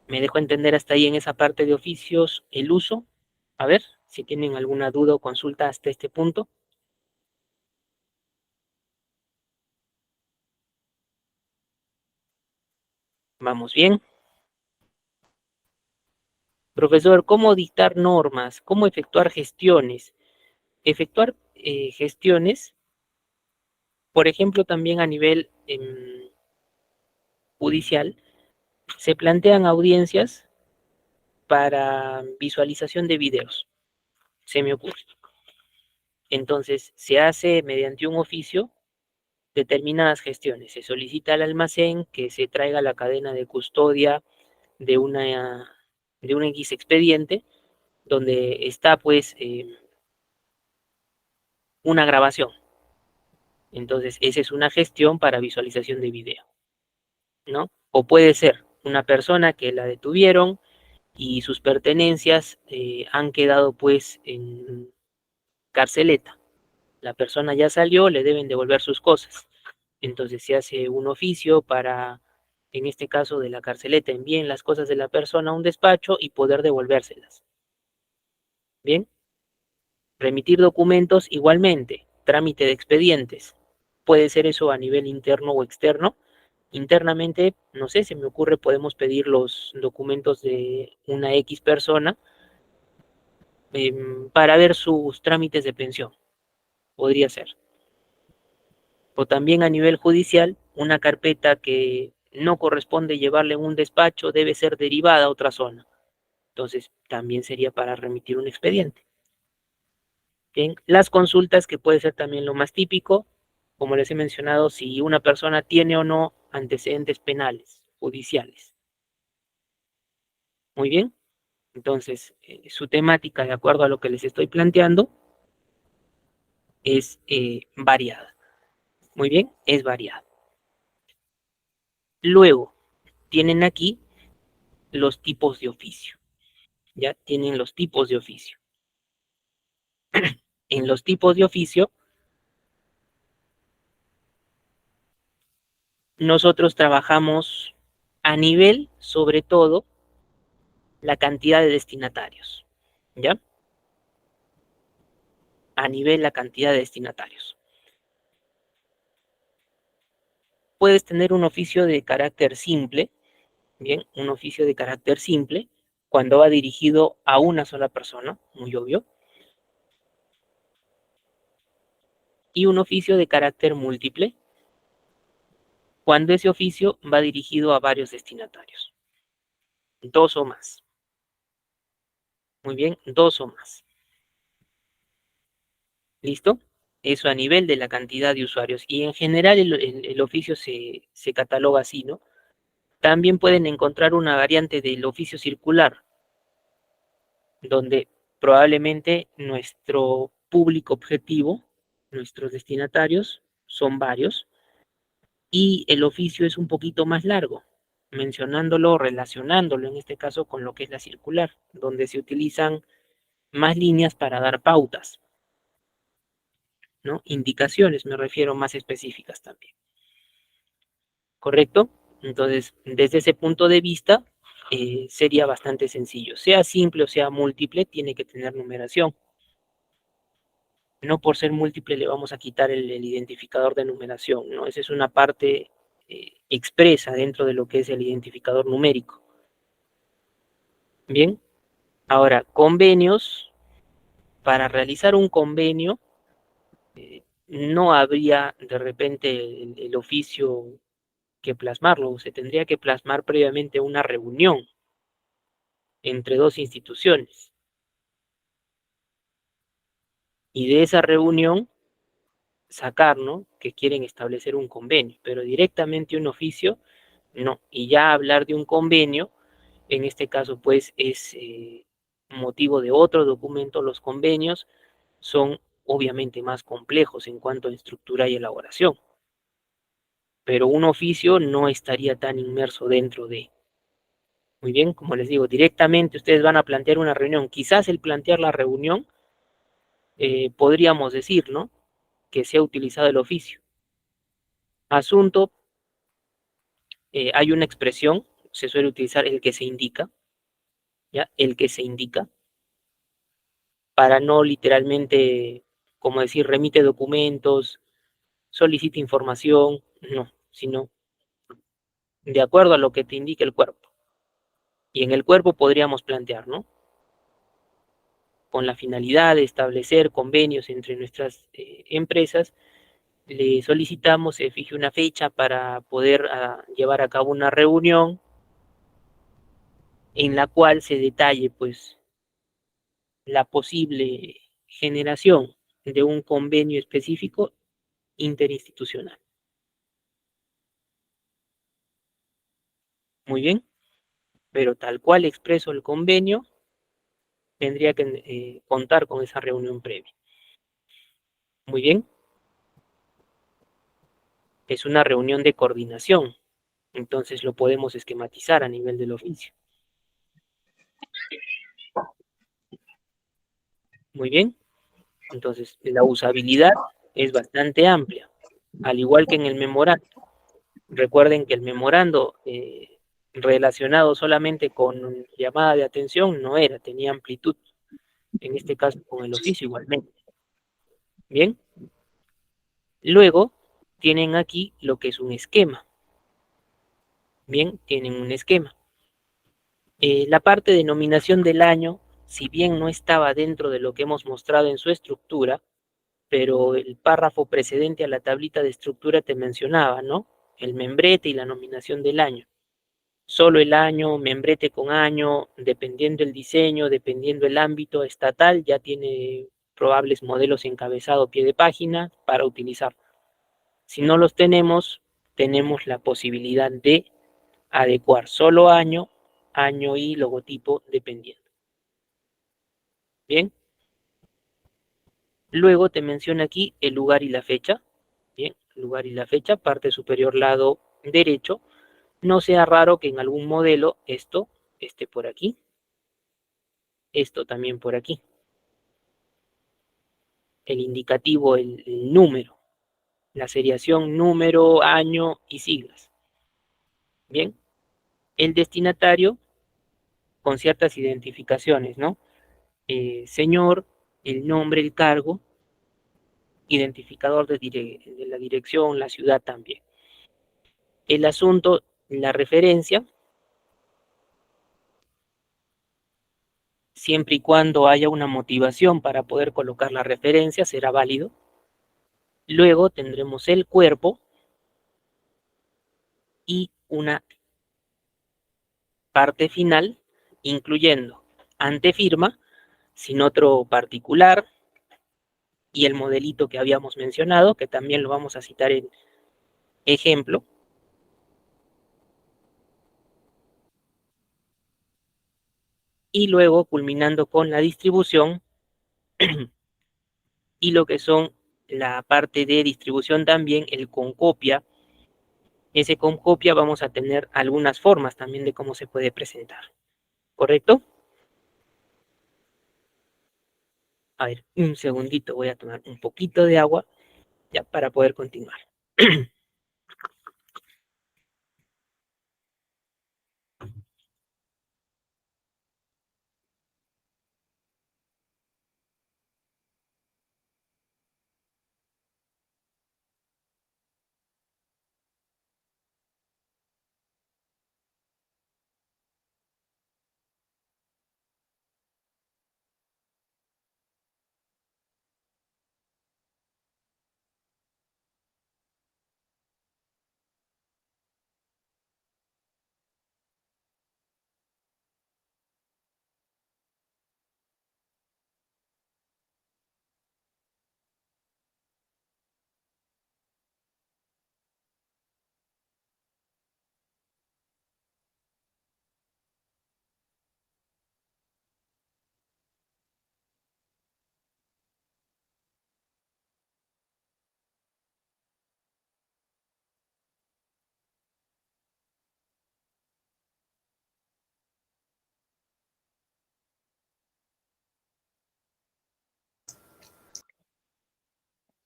me dejo entender hasta ahí en esa parte de oficios el uso. A ver si tienen alguna duda o consulta hasta este punto. Vamos bien. Profesor, ¿cómo dictar normas? ¿Cómo efectuar gestiones? Efectuar gestiones, por ejemplo, también a nivel judicial, se plantean audiencias para visualización de videos, se me ocurre. Entonces, se hace mediante un oficio determinadas gestiones. Se solicita al almacén que se traiga la cadena de custodia de de un X expediente donde está pues una grabación. Entonces, esa es una gestión para visualización de video, ¿no? O puede ser una persona que la detuvieron y sus pertenencias han quedado pues en carceleta. La persona ya salió, le deben devolver sus cosas. Entonces se hace un oficio para, en este caso de la carceleta, envíen las cosas de la persona a un despacho y poder devolvérselas. Bien, remitir documentos igualmente, trámite de expedientes. Puede ser eso a nivel interno o externo. Internamente, no sé, se me ocurre, podemos pedir los documentos de una X persona para ver sus trámites de pensión. Podría ser. O también a nivel judicial, una carpeta que no corresponde llevarle en un despacho debe ser derivada a otra zona. Entonces, también sería para remitir un expediente. Bien, las consultas, que puede ser también lo más típico, como les he mencionado, si una persona tiene o no antecedentes penales, judiciales. Muy bien, entonces, su temática, de acuerdo a lo que les estoy planteando, es variada. Muy bien, es variada. Luego, tienen aquí los tipos de oficio. Ya tienen los tipos de oficio. En los tipos de oficio, nosotros trabajamos a nivel, sobre todo, la cantidad de destinatarios. ¿Ya? A nivel la cantidad de destinatarios. Puedes tener un oficio de carácter simple, bien, un oficio de carácter simple, cuando va dirigido a una sola persona, muy obvio, y un oficio de carácter múltiple, cuando ese oficio va dirigido a varios destinatarios, dos o más. Muy bien, dos o más. ¿Listo? Eso a nivel de la cantidad de usuarios. Y en general el oficio se cataloga así, ¿no? También pueden encontrar una variante del oficio circular, donde probablemente nuestro público objetivo, nuestros destinatarios, son varios, y el oficio es un poquito más largo, mencionándolo, relacionándolo en este caso con lo que es la circular, donde se utilizan más líneas para dar pautas, ¿no? Indicaciones, me refiero, más específicas también. ¿Correcto? Entonces, desde ese punto de vista, sería bastante sencillo. Sea simple o sea múltiple, tiene que tener numeración. No por ser múltiple le vamos a quitar el identificador de numeración, ¿no? Esa es una parte expresa dentro de lo que es el identificador numérico. Bien, ahora, convenios. Para realizar un convenio, no habría de repente el oficio que plasmarlo, se tendría que plasmar previamente una reunión entre dos instituciones. Y de esa reunión sacar, ¿no?, que quieren establecer un convenio, pero directamente un oficio, no. Y ya hablar de un convenio, en este caso, pues, es motivo de otro documento. Los convenios son obviamente más complejos en cuanto a estructura y elaboración, pero un oficio no estaría tan inmerso dentro de. Muy bien, como les digo, directamente ustedes van a plantear una reunión. Quizás el plantear la reunión, podríamos decir, ¿no?, que se ha utilizado el oficio. Asunto, hay una expresión, se suele utilizar el que se indica, ¿ya? El que se indica, para no literalmente, como decir, remite documentos, solicita información, no, sino de acuerdo a lo que te indique el cuerpo. Y en el cuerpo podríamos plantear, ¿no?, con la finalidad de establecer convenios entre nuestras empresas, le solicitamos se fije una fecha para poder llevar a cabo una reunión en la cual se detalle, pues, la posible generación de un convenio específico interinstitucional. Muy bien, pero tal cual expreso el convenio, tendría que contar con esa reunión previa. Muy bien, es una reunión de coordinación, entonces lo podemos esquematizar a nivel del oficio. Muy bien, entonces la usabilidad es bastante amplia, al igual que en el memorando. Recuerden que el memorando relacionado solamente con llamada de atención no era, tenía amplitud, en este caso con el oficio igualmente. Bien, luego tienen aquí lo que es un esquema. Bien, tienen un esquema. La parte de nominación del año, si bien no estaba dentro de lo que hemos mostrado en su estructura, pero el párrafo precedente a la tablita de estructura te mencionaba, ¿no?, el membrete y la nominación del año. Solo el año, membrete con año, dependiendo el diseño, dependiendo el ámbito estatal, ya tiene probables modelos encabezado pie de página para utilizar. Si no los tenemos, tenemos la posibilidad de adecuar solo año, año y logotipo dependiendo. Bien. Luego te menciona aquí el lugar y la fecha. Bien, lugar y la fecha, parte superior lado derecho. No sea raro que en algún modelo esto esté por aquí. Esto también por aquí. El indicativo, el número. La seriación, número, año y siglas. Bien. El destinatario con ciertas identificaciones, ¿no? Señor, el nombre, el cargo, identificador de la dirección, la ciudad también. El asunto, la referencia, siempre y cuando haya una motivación para poder colocar la referencia, será válido. Luego tendremos el cuerpo y una parte final, incluyendo antefirma, sin otro particular, y el modelito que habíamos mencionado, que también lo vamos a citar en ejemplo. y luego culminando con la distribución y lo que son la parte de distribución también, el con copia. Ese con copia vamos a tener algunas formas también de cómo se puede presentar, ¿correcto? A ver, un segundito, voy a tomar un poquito de agua ya para poder continuar.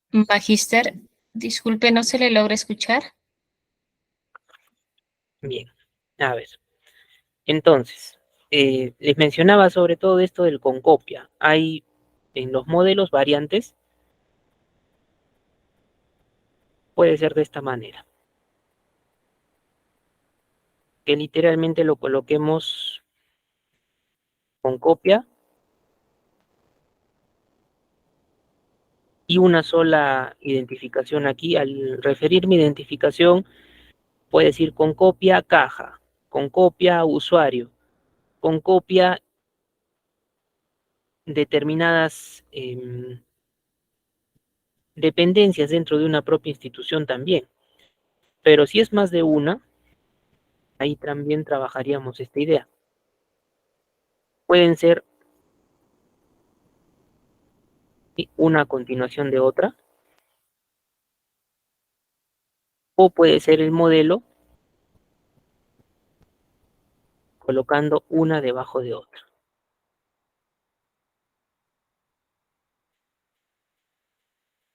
Magíster, disculpe, no se le logra escuchar. Bien, a ver. Entonces, les mencionaba sobre todo esto del con copia. Hay en los modelos variantes, puede ser de esta manera, que literalmente lo coloquemos con copia y una sola identificación aquí. Al referirme a identificación, puede decir con copia caja, con copia usuario, con copia determinadas dependencias dentro de una propia institución también. Pero si es más de una, ahí también trabajaríamos esta idea. Pueden ser una a continuación de otra, o puede ser el modelo colocando una debajo de otra.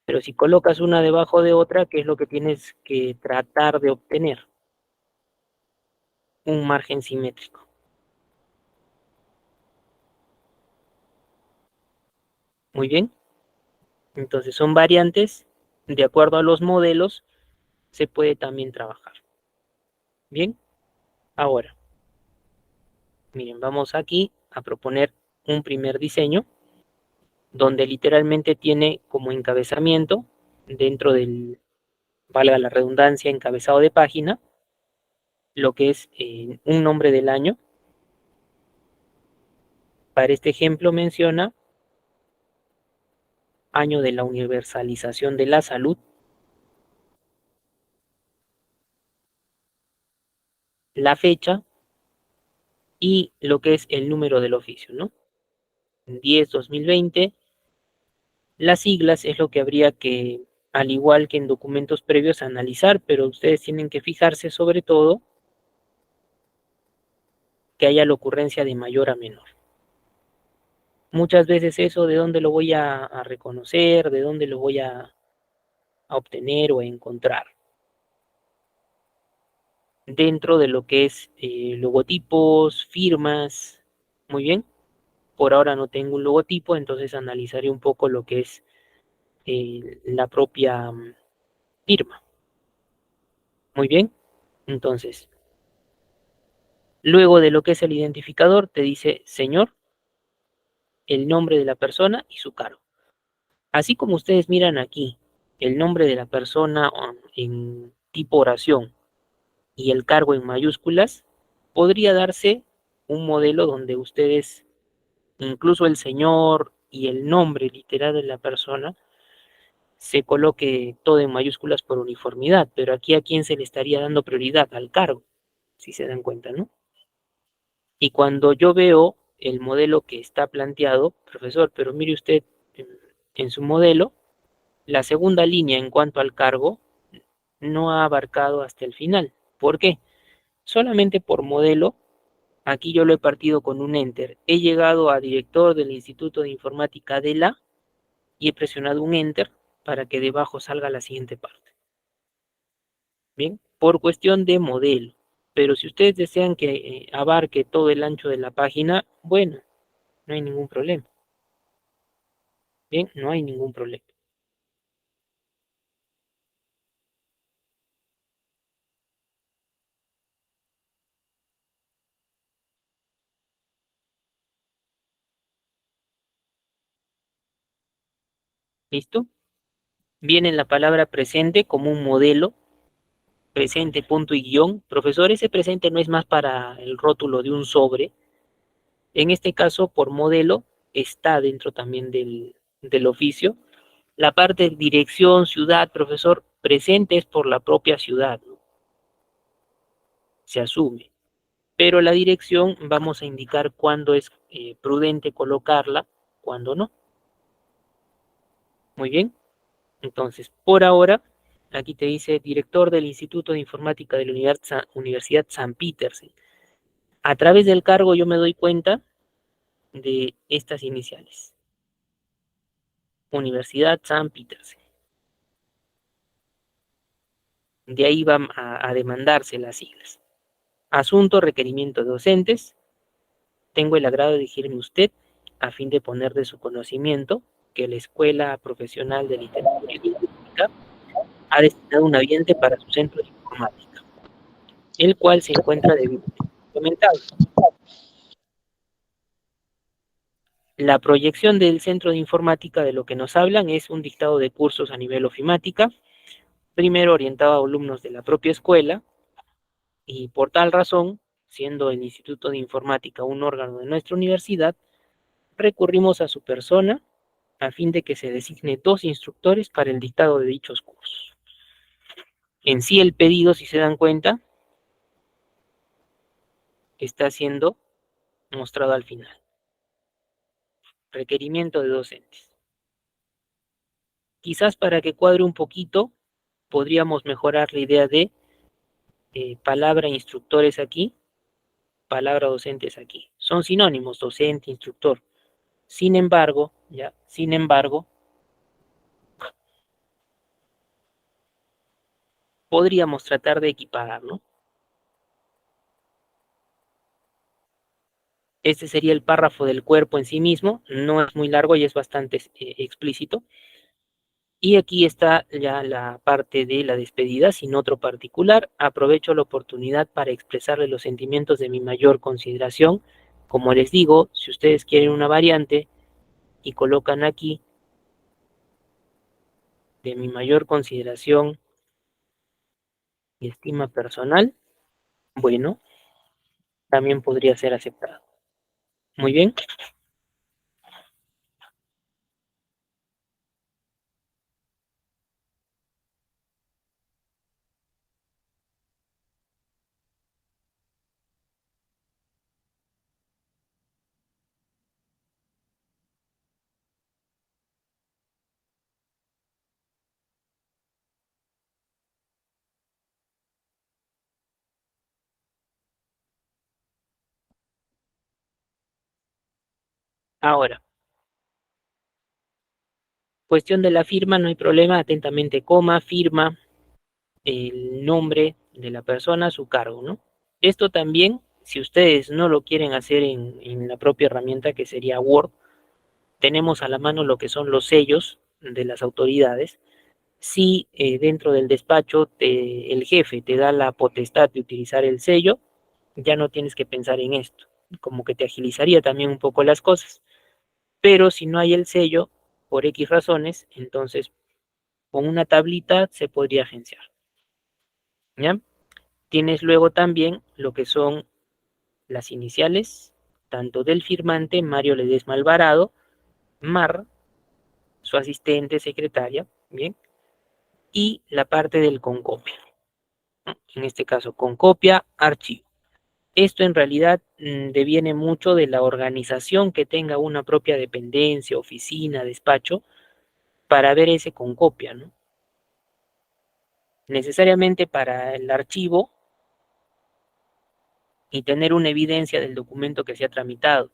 Pero si colocas una debajo de otra, ¿qué es lo que tienes que tratar de obtener? Un margen simétrico. Muy bien. Entonces son variantes, de acuerdo a los modelos, se puede también trabajar. Bien. Ahora, miren, vamos aquí a proponer un primer diseño donde literalmente tiene como encabezamiento dentro del, valga la redundancia, encabezado de página, lo que es un nombre del año. Para este ejemplo menciona año de la universalización de la salud, la fecha y lo que es el número del oficio, ¿no? 10-2020. Las siglas es lo que habría que, al igual que en documentos previos, analizar, pero ustedes tienen que fijarse sobre todo que haya la ocurrencia de mayor a menor. Muchas veces eso de dónde lo voy a reconocer, de dónde lo voy a obtener o a encontrar. Dentro de lo que es logotipos, firmas, muy bien. Por ahora no tengo un logotipo, entonces analizaré un poco lo que es la propia firma. Muy bien. Entonces, luego de lo que es el identificador, te dice señor, el nombre de la persona y su cargo. Así como ustedes miran aquí el nombre de la persona en tipo oración y el cargo en mayúsculas, podría darse un modelo donde ustedes, incluso el señor y el nombre literal de la persona, se coloque todo en mayúsculas por uniformidad, pero aquí a quién se le estaría dando prioridad, al cargo, si se dan cuenta, ¿no? Y cuando yo veo el modelo que está planteado, profesor, pero mire usted, en su modelo, la segunda línea en cuanto al cargo no ha abarcado hasta el final. ¿Por qué? Solamente por modelo, aquí yo lo he partido con un enter. He llegado a director del Instituto de Informática de la y he presionado un enter para que debajo salga la siguiente parte. Bien, por cuestión de modelo. Pero si ustedes desean que abarque todo el ancho de la página, bueno, no hay ningún problema. Bien, no hay ningún problema. ¿Listo? Viene la palabra presente como un modelo, presente, punto y guión. Profesor, ese presente no es más para el rótulo de un sobre. En este caso, por modelo, está dentro también del oficio. La parte de dirección, ciudad, profesor, presente es por la propia ciudad, ¿no? Se asume. Pero la dirección vamos a indicar cuándo es prudente colocarla, cuándo no. Muy bien. Entonces, por ahora, aquí te dice director del Instituto de Informática de la Universidad San Petersen. A través del cargo yo me doy cuenta de estas iniciales. Universidad San Petersen. De ahí van a demandarse las siglas. Asunto, requerimiento de docentes. Tengo el agrado de dirigirme a usted a fin de poner de su conocimiento que la Escuela Profesional de Literatura y Lingüística ha destinado un ambiente para su centro de informática, el cual se encuentra debidamente implementado. La proyección del centro de informática de lo que nos hablan es un dictado de cursos a nivel ofimática, primero orientado a alumnos de la propia escuela, y por tal razón, siendo el Instituto de Informática un órgano de nuestra universidad, recurrimos a su persona a fin de que se designe 2 instructores para el dictado de dichos cursos. En sí el pedido, si se dan cuenta, está siendo mostrado al final. Requerimiento de docentes. Quizás para que cuadre un poquito, podríamos mejorar la idea de palabra instructores aquí, palabra docentes aquí. Son sinónimos, docente, instructor. Sin embargo, podríamos tratar de equipararlo. Este sería el párrafo del cuerpo en sí mismo, no es muy largo y es bastante explícito. Y aquí está ya la parte de la despedida, sin otro particular. Aprovecho la oportunidad para expresarle los sentimientos de mi mayor consideración. Como les digo, si ustedes quieren una variante y colocan aquí de mi mayor consideración y estima personal, bueno, también podría ser aceptado. Muy bien. Ahora, cuestión de la firma, no hay problema. Atentamente, coma, firma, el nombre de la persona, su cargo, ¿no? Esto también, si ustedes no lo quieren hacer en la propia herramienta que sería Word, tenemos a la mano lo que son los sellos de las autoridades. Si dentro del despacho el jefe te da la potestad de utilizar el sello, ya no tienes que pensar en esto, como que te agilizaría también un poco las cosas. Pero si no hay el sello, por X razones, entonces con una tablita se podría agenciar. ¿Ya? Tienes luego también lo que son las iniciales, tanto del firmante Mario Ledesma Alvarado, Mar, su asistente, secretaria, ¿bien? Y la parte del concopia, ¿no? En este caso, concopia, archivo. Esto en realidad deviene mucho de la organización que tenga una propia dependencia, oficina, despacho, para ver ese con copia, ¿no? Necesariamente para el archivo y tener una evidencia del documento que se ha tramitado.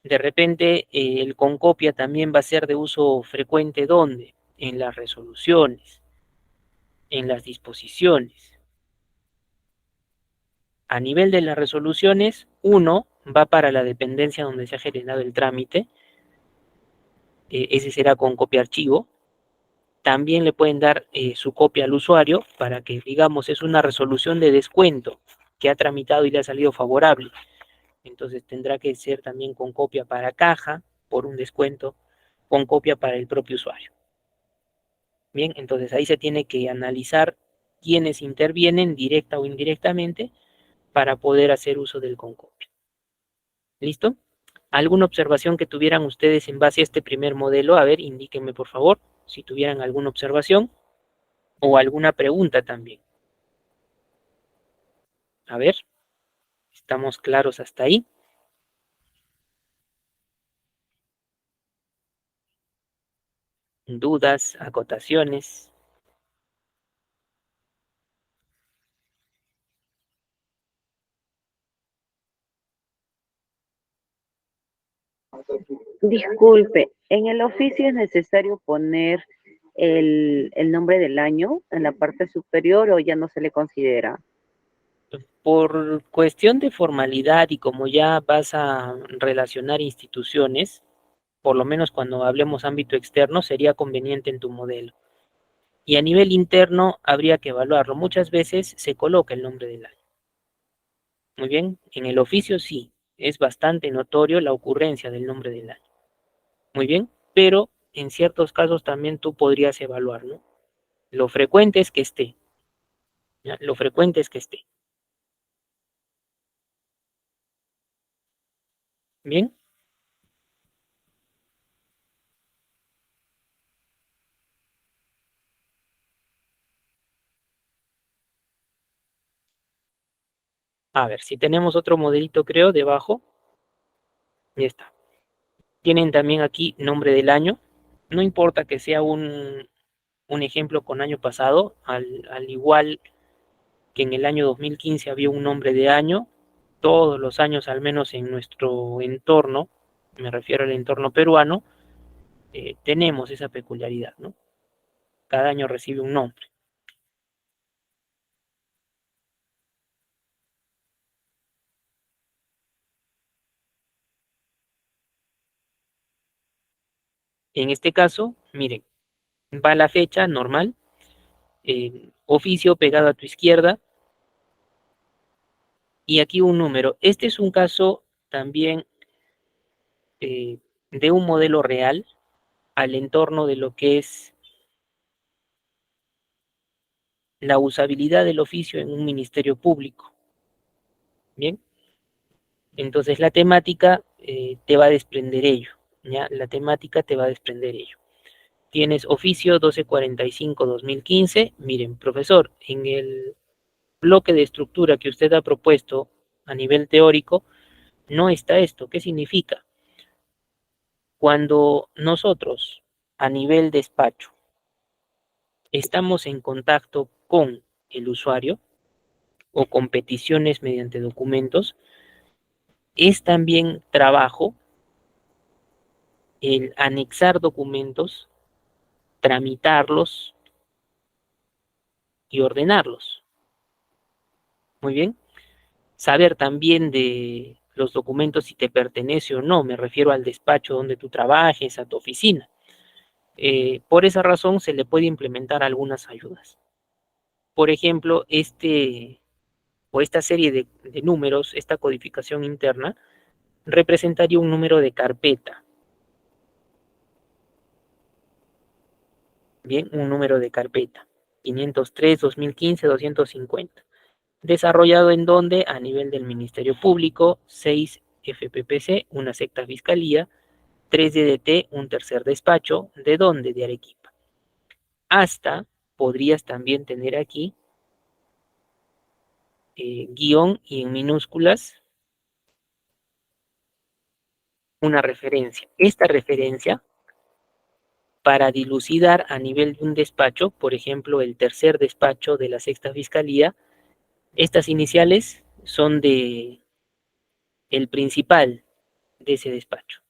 De repente, el con copia también va a ser de uso frecuente, ¿dónde? En las resoluciones, en las disposiciones. A nivel de las resoluciones, uno va para la dependencia donde se ha generado el trámite, ese será con copia archivo. También le pueden dar su copia al usuario para que, digamos, es una resolución de descuento que ha tramitado y le ha salido favorable. Entonces tendrá que ser también con copia para caja por un descuento, con copia para el propio usuario. Bien, entonces ahí se tiene que analizar quiénes intervienen directa o indirectamente para poder hacer uso del con copia. ¿Listo? ¿Alguna observación que tuvieran ustedes en base a este primer modelo? A ver, indíquenme por favor si tuvieran alguna observación o alguna pregunta también. A ver, ¿estamos claros hasta ahí? ¿Dudas, acotaciones? Disculpe, ¿en el oficio es necesario poner el nombre del año en la parte superior o ya no se le considera? Por cuestión de formalidad y como ya vas a relacionar instituciones, por lo menos cuando hablemos ámbito externo, sería conveniente en tu modelo. Y a nivel interno habría que evaluarlo. Muchas veces se coloca el nombre del año. Muy bien, en el oficio sí, es bastante notorio la ocurrencia del nombre del año. Muy bien, pero en ciertos casos también tú podrías evaluar, ¿no? Lo frecuente es que esté, ¿ya? Lo frecuente es que esté. Bien, a ver, si tenemos otro modelito, creo, debajo, ya está. Tienen también aquí nombre del año. No importa que sea un ejemplo con año pasado, al igual que en el año 2015 había un nombre de año, todos los años, al menos en nuestro entorno, me refiero al entorno peruano, tenemos esa peculiaridad, ¿no? Cada año recibe un nombre. En este caso, miren, va la fecha normal, oficio pegado a tu izquierda, y aquí un número. Este es un caso también eh, de un modelo real al entorno de lo que es la usabilidad del oficio en un ministerio público. Bien, entonces la temática te va a desprender ello, ¿ya? La temática te va a desprender ello. Tienes oficio 1245-2015. Miren, profesor, en el bloque de estructura que usted ha propuesto a nivel teórico, no está esto. ¿Qué significa? Cuando nosotros, a nivel despacho, estamos en contacto con el usuario o con peticiones mediante documentos, es también trabajo el anexar documentos, tramitarlos y ordenarlos. Muy bien. Saber también de los documentos si te pertenece o no, me refiero al despacho donde tú trabajes, a tu oficina. Por esa razón se le puede implementar algunas ayudas. Por ejemplo, esta serie de números, esta codificación interna, representaría un número de carpeta. Bien, un número de carpeta. 503, 2015, 250. Desarrollado en donde, a nivel del Ministerio Público, 6 FPPC, una secta fiscalía, 3 DDT, un tercer despacho, ¿de dónde? De Arequipa. Hasta podrías también tener aquí guión y en minúsculas una referencia. Esta referencia, para dilucidar a nivel de un despacho, por ejemplo, el tercer despacho de la sexta fiscalía, estas iniciales son de el principal de ese despacho.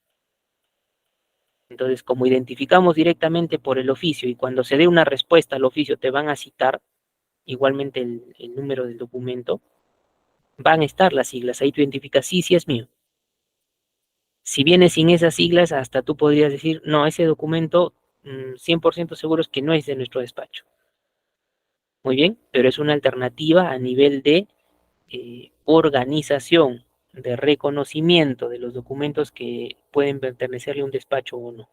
Entonces, como identificamos directamente por el oficio y cuando se dé una respuesta al oficio te van a citar igualmente el número del documento, van a estar las siglas. Ahí tú identificas, sí, sí es mío. Si viene sin esas siglas, hasta tú podrías decir, no, ese documento 100% seguro es que no es de nuestro despacho. Muy bien, pero es una alternativa a nivel de organización, de reconocimiento de los documentos que pueden pertenecerle a un despacho o no.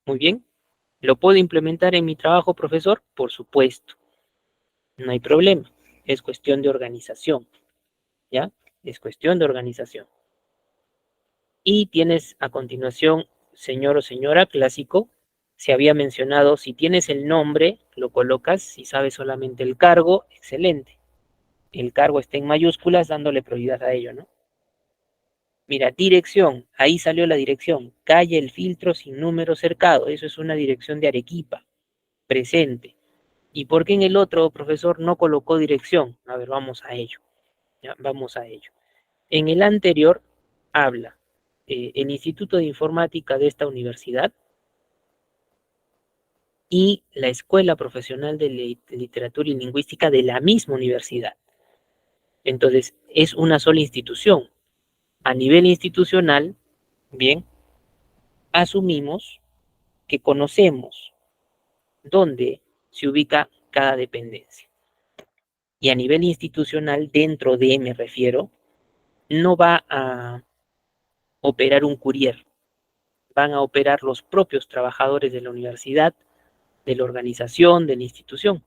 Muy bien, ¿lo puedo implementar en mi trabajo, profesor? Por supuesto, no hay problema, es cuestión de organización, ¿ya? Es cuestión de organización. Y tienes a continuación, señor o señora, clásico, se había mencionado, si tienes el nombre, lo colocas, si sabes solamente el cargo, excelente. El cargo está en mayúsculas, dándole prioridad a ello, ¿no? Mira, dirección, ahí salió la dirección, calle El Filtro sin número cercado, eso es una dirección de Arequipa, presente. ¿Y por qué en el otro, profesor, no colocó dirección? A ver, vamos a ello, ¿ya? Vamos a ello. En el anterior habla el Instituto de Informática de esta universidad y la Escuela Profesional de Literatura y Lingüística de la misma universidad. Entonces, es una sola institución. A nivel institucional, bien, asumimos que conocemos dónde se ubica cada dependencia. Y a nivel institucional, dentro de, me refiero, no va a operar un courier, van a operar los propios trabajadores de la universidad, de la organización, de la institución.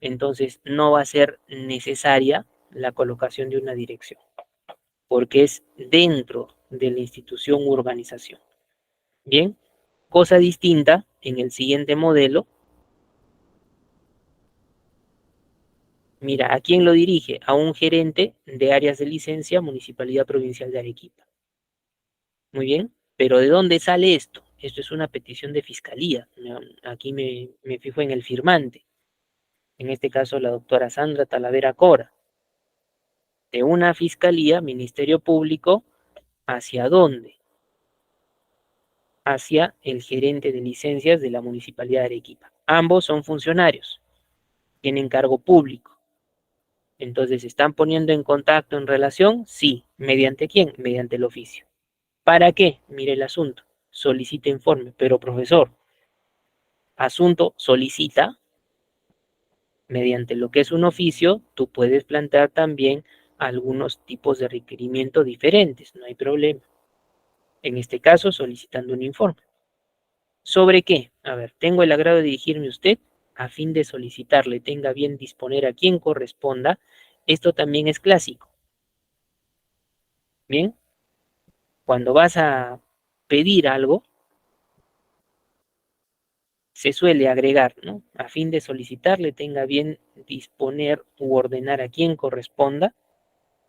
Entonces, no va a ser necesaria la colocación de una dirección, porque es dentro de la institución u organización. Bien, cosa distinta en el siguiente modelo. Mira, ¿a quién lo dirige? A un gerente de áreas de licencia, Municipalidad Provincial de Arequipa. Muy bien, pero ¿de dónde sale esto? Esto es una petición de fiscalía. Aquí me fijo en el firmante. En este caso, la doctora Sandra Talavera Cora. De una fiscalía, Ministerio Público, ¿hacia dónde? Hacia el gerente de licencias de la Municipalidad de Arequipa. Ambos son funcionarios, tienen cargo público. Entonces, ¿se están poniendo en contacto en relación? Sí. ¿Mediante quién? Mediante el oficio. ¿Para qué? Mire el asunto. Solicita informe. Pero, profesor, asunto solicita, mediante lo que es un oficio, tú puedes plantear también algunos tipos de requerimiento diferentes. No hay problema. En este caso, solicitando un informe. ¿Sobre qué? A ver, tengo el agrado de dirigirme a usted a fin de solicitarle, tenga bien disponer a quien corresponda. Esto también es clásico. Bien, cuando vas a pedir algo, se suele agregar, ¿no? A fin de solicitarle, tenga bien disponer u ordenar a quien corresponda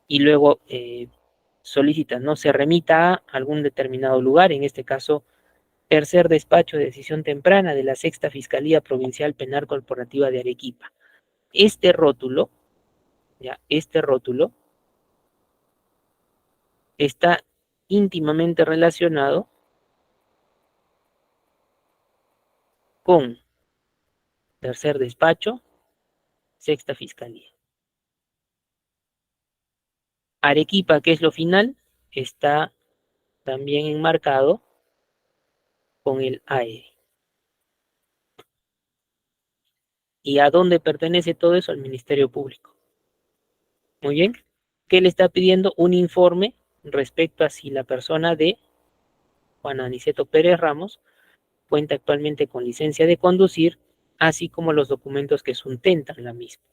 y luego solicita, ¿no? Se remita a algún determinado lugar, en este caso, tercer despacho de decisión temprana de la Sexta Fiscalía Provincial Penal Corporativa de Arequipa. Este rótulo, ya, este rótulo está íntimamente relacionado con tercer despacho, Sexta Fiscalía. Arequipa, que es lo final, está también enmarcado con el AE. ¿Y a dónde pertenece todo eso? Al Ministerio Público. Muy bien. ¿Qué le está pidiendo? Un informe respecto a si la persona de Juan Aniceto Pérez Ramos cuenta actualmente con licencia de conducir, así como los documentos que sustentan la misma.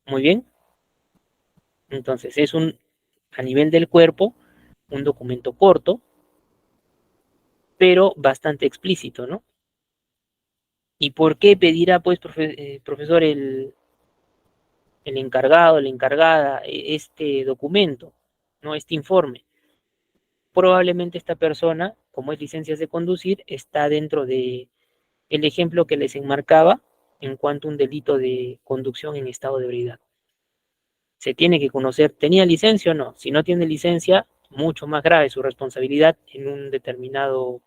Muy bien. Entonces, es a nivel del cuerpo, un documento corto, pero bastante explícito, ¿no? ¿Y por qué pedirá, pues, profesor, el encargado, la encargada, este documento, ¿no? Este informe? Probablemente esta persona, como es licencias de conducir, está dentro de el ejemplo que les enmarcaba en cuanto a un delito de conducción en estado de ebriedad. Se tiene que conocer, ¿tenía licencia o no? Si no tiene licencia, mucho más grave su responsabilidad en un determinado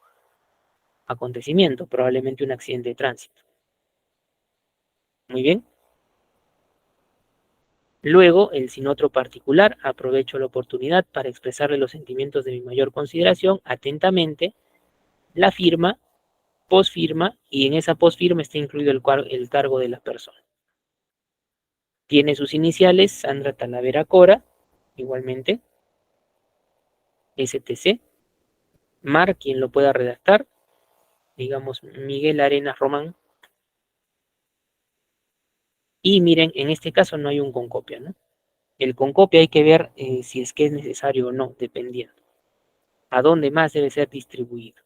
acontecimiento, probablemente un accidente de tránsito. Muy bien. Luego, el sin otro particular, aprovecho la oportunidad para expresarle los sentimientos de mi mayor consideración, atentamente, la firma, posfirma, y en esa posfirma está incluido el cargo de la persona. Tiene sus iniciales, Sandra Talavera Cora, igualmente, STC, Mar, quien lo pueda redactar, digamos Miguel Arenas Román, y miren, en este caso no hay un concopia, ¿no? El concopia hay que ver si es que es necesario o no, dependiendo. A dónde más debe ser distribuido.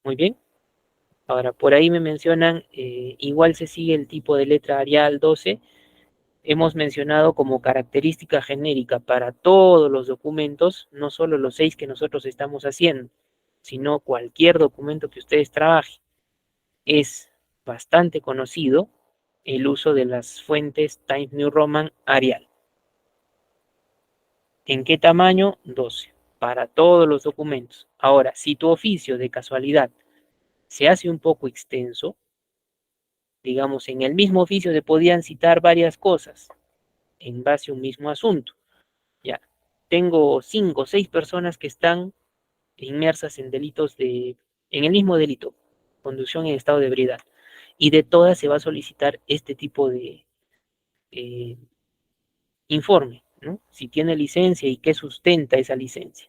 Muy bien. Ahora, por ahí me mencionan, igual se sigue el tipo de letra Arial 12. Hemos mencionado como característica genérica para todos los documentos, no solo los 6 que nosotros estamos haciendo, sino cualquier documento que ustedes trabajen. Es bastante conocido el uso de las fuentes Times New Roman Arial. ¿En qué tamaño? 12. Para todos los documentos. Ahora, si tu oficio de casualidad se hace un poco extenso, digamos, en el mismo oficio se podían citar varias cosas en base a un mismo asunto. Ya, tengo 5 o 6 personas que están inmersas en en el mismo delito, conducción en estado de ebriedad, y de todas se va a solicitar este tipo de eh, informe, ¿no? Si tiene licencia y qué sustenta esa licencia.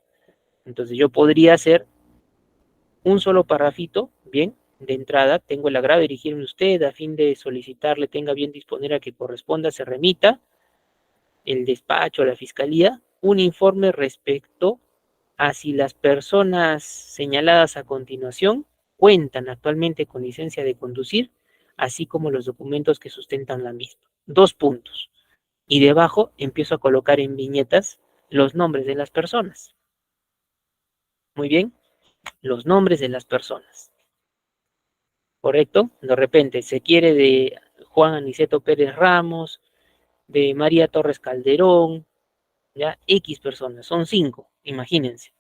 Entonces yo podría hacer un solo parrafito, bien, de entrada, tengo el agrado de dirigirme a usted a fin de solicitarle, tenga bien disponer a que corresponda, se remita el despacho, la fiscalía, un informe respecto a si las personas señaladas a continuación cuentan actualmente con licencia de conducir, así como los documentos que sustentan la misma. 2 puntos. Y debajo empiezo a colocar en viñetas los nombres de las personas. Muy bien, los nombres de las personas. ¿Correcto? De repente se quiere de Juan Aniceto Pérez Ramos, de María Torres Calderón, ya X personas, son 5, imagínense.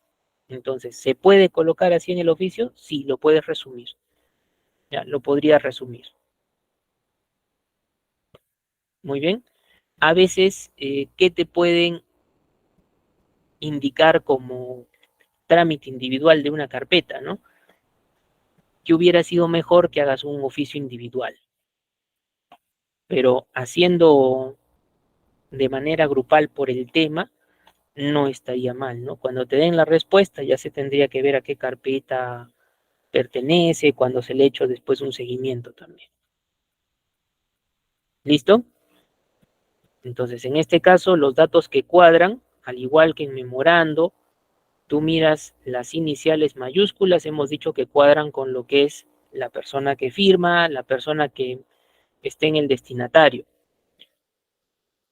Entonces, ¿se puede colocar así en el oficio? Sí, lo puedes resumir. Ya, lo podría resumir. Muy bien. A veces, ¿qué te pueden indicar como trámite individual de una carpeta, ¿no? Que hubiera sido mejor que hagas un oficio individual. Pero haciendo de manera grupal por el tema, no estaría mal, ¿no? Cuando te den la respuesta, ya se tendría que ver a qué carpeta pertenece, cuando se le eche después un seguimiento también. ¿Listo? Entonces, en este caso, los datos que cuadran, al igual que en memorando, tú miras las iniciales mayúsculas, hemos dicho que cuadran con lo que es la persona que firma, la persona que esté en el destinatario.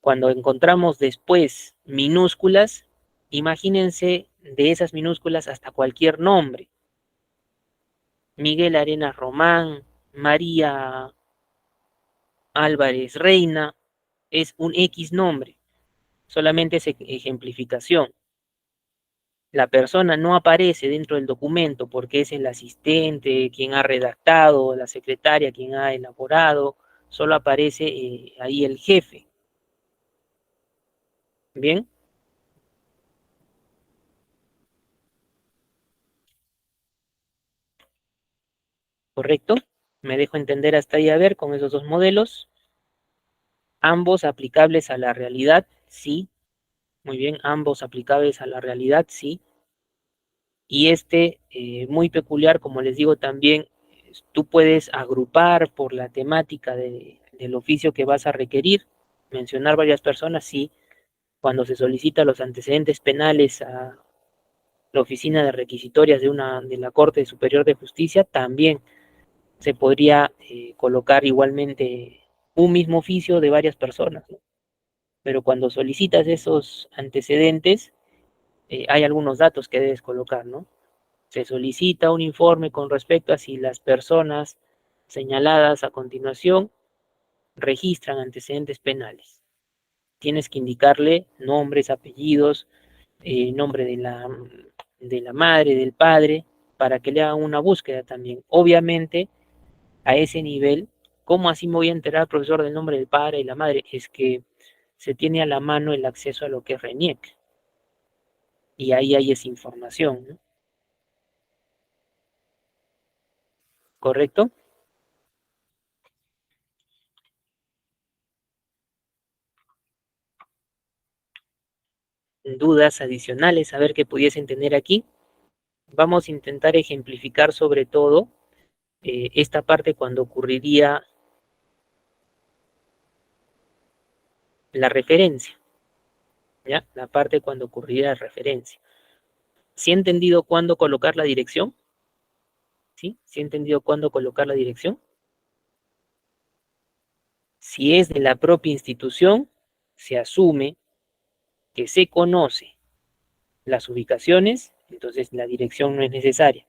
Cuando encontramos después minúsculas, imagínense de esas minúsculas hasta cualquier nombre. Miguel Arenas Román, María Álvarez Reina, es un X nombre, solamente es ejemplificación. La persona no aparece dentro del documento porque es el asistente quien ha redactado, la secretaria quien ha elaborado, solo aparece ahí el jefe. ¿Bien? ¿Correcto? Me dejo entender hasta ahí a ver con esos 2 modelos. Ambos aplicables a la realidad, sí. Muy bien, ambos aplicables a la realidad, sí. Y muy peculiar, como les digo también, tú puedes agrupar por la temática del oficio que vas a requerir, mencionar varias personas, sí, Cuando se solicita los antecedentes penales a la oficina de requisitorias de la Corte Superior de Justicia, también se podría colocar igualmente un mismo oficio de varias personas, ¿no? Pero cuando solicitas esos antecedentes, hay algunos datos que debes colocar, ¿no? Se solicita un informe con respecto a si las personas señaladas a continuación registran antecedentes penales. Tienes que indicarle nombres, apellidos, nombre de la madre, del padre, para que le hagan una búsqueda también. Obviamente, a ese nivel, ¿cómo así me voy a enterar, profesor, del nombre del padre y la madre? Es que se tiene a la mano el acceso a lo que es RENIEC, y ahí hay esa información, ¿no? ¿Correcto? Dudas adicionales, a ver qué pudiesen tener aquí. Vamos a intentar ejemplificar sobre todo esta parte cuando ocurriría la referencia, ¿ya? La parte cuando ocurriría la referencia. ¿Sí he entendido cuándo colocar la dirección? ¿Sí? ¿Sí he entendido cuándo colocar la dirección? Si es de la propia institución, se asume que se conoce las ubicaciones, entonces la dirección no es necesaria.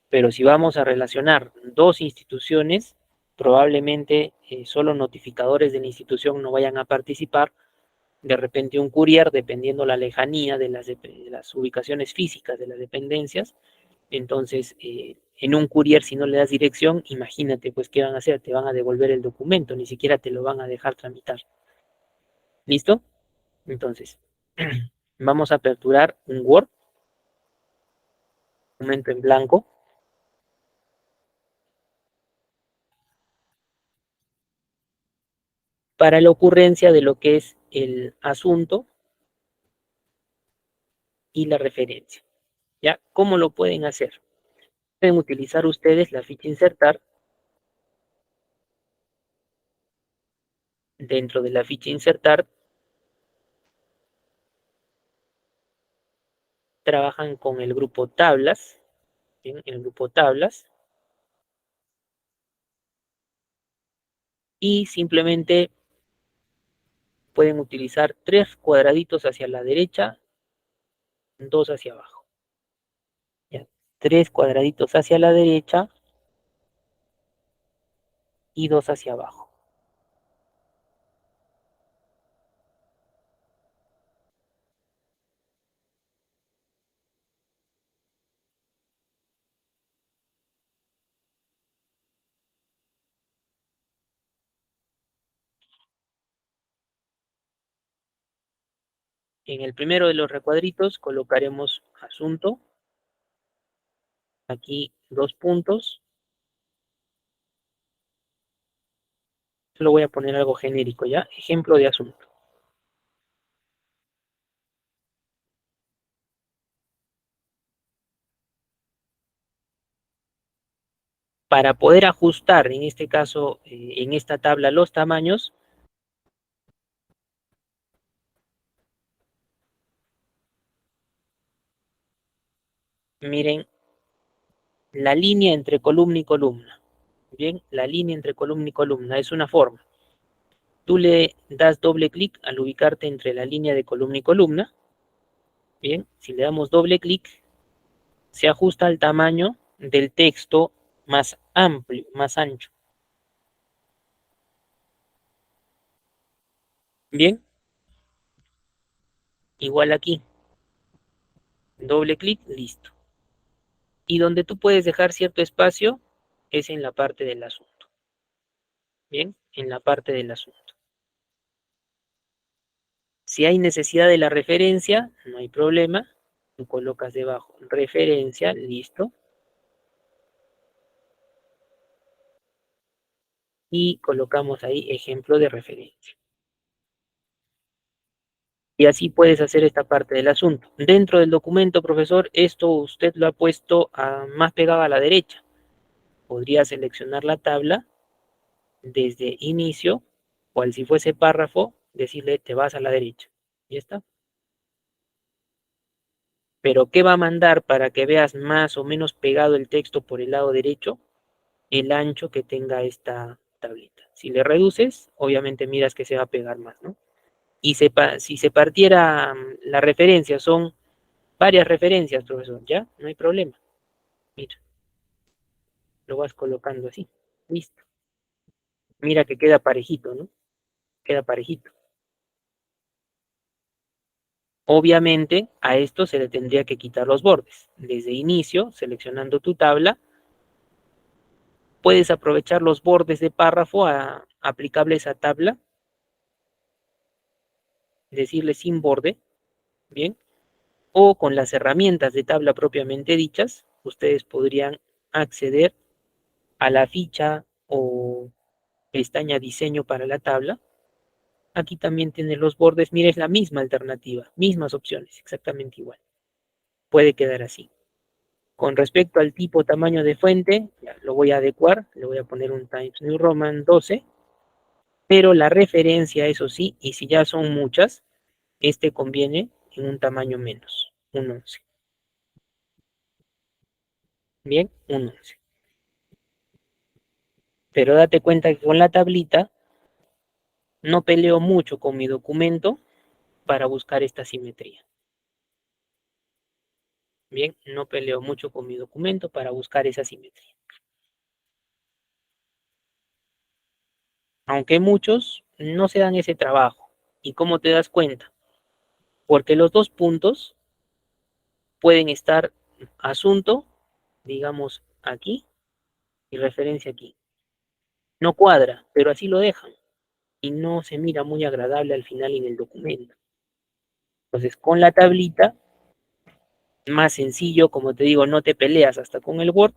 Pero si vamos a relacionar dos instituciones, probablemente solo notificadores de la institución no vayan a participar. De repente un courier, dependiendo la lejanía de las ubicaciones físicas de las dependencias, entonces en un courier, si no le das dirección, imagínate pues qué van a hacer, te van a devolver el documento, ni siquiera te lo van a dejar tramitar. ¿Listo? Entonces, vamos a aperturar un Word, documento en blanco, para la ocurrencia de lo que es el asunto y la referencia. ¿Ya? ¿Cómo lo pueden hacer? Pueden utilizar ustedes la ficha insertar. Dentro de la ficha insertar, trabajan con el grupo tablas, ¿bien? El grupo tablas, y simplemente pueden utilizar 3 cuadraditos hacia la derecha, 2 hacia abajo. ¿Ya? 3 cuadraditos hacia la derecha y 2 hacia abajo. En el primero de los recuadritos colocaremos asunto, aquí 2 puntos. Solo voy a poner algo genérico, ¿ya? Ejemplo de asunto. Para poder ajustar, en este caso, en esta tabla, los tamaños, miren la línea entre columna y columna. Bien, la línea entre columna y columna es una forma. Tú le das doble clic al ubicarte entre la línea de columna y columna. Bien, si le damos doble clic, se ajusta al tamaño del texto más amplio, más ancho. Bien, igual aquí. Doble clic, listo. Y donde tú puedes dejar cierto espacio es en la parte del asunto. Bien, en la parte del asunto. Si hay necesidad de la referencia, no hay problema. Tú colocas debajo referencia, listo. Y colocamos ahí ejemplo de referencia. Y así puedes hacer esta parte del asunto. Dentro del documento, profesor, esto usted lo ha puesto más pegado a la derecha. Podría seleccionar la tabla desde inicio, cual si fuese párrafo, decirle te vas a la derecha. Ya está. Pero ¿qué va a mandar para que veas más o menos pegado el texto por el lado derecho? El ancho que tenga esta tablita. Si le reduces, obviamente miras que se va a pegar más, ¿no? Y si se partiera la referencia, son varias referencias, profesor, ¿ya? No hay problema. Mira, lo vas colocando así. Listo. Mira que queda parejito, ¿no? Queda parejito. Obviamente, a esto se le tendría que quitar los bordes. Desde inicio, seleccionando tu tabla, puedes aprovechar los bordes de párrafo aplicables a tabla, decirle sin borde, ¿bien? O con las herramientas de tabla propiamente dichas, ustedes podrían acceder a la ficha o pestaña diseño para la tabla. Aquí también tiene los bordes, mire, es la misma alternativa, mismas opciones, exactamente igual. Puede quedar así. Con respecto al tipo tamaño de fuente, ya lo voy a adecuar, le voy a poner un Times New Roman 12, pero la referencia, eso sí, y si ya son muchas, este conviene en un tamaño menos, un 11. Bien, un 11. Pero date cuenta que con la tablita no peleo mucho con mi documento para buscar esta simetría. Bien, no peleo mucho con mi documento para buscar esa simetría. Aunque muchos no se dan ese trabajo. ¿Y cómo te das cuenta? Porque los dos puntos pueden estar asunto, digamos, aquí y referencia aquí. No cuadra, pero así lo dejan y no se mira muy agradable al final en el documento. Entonces, con la tablita, más sencillo, como te digo, no te peleas hasta con el Word,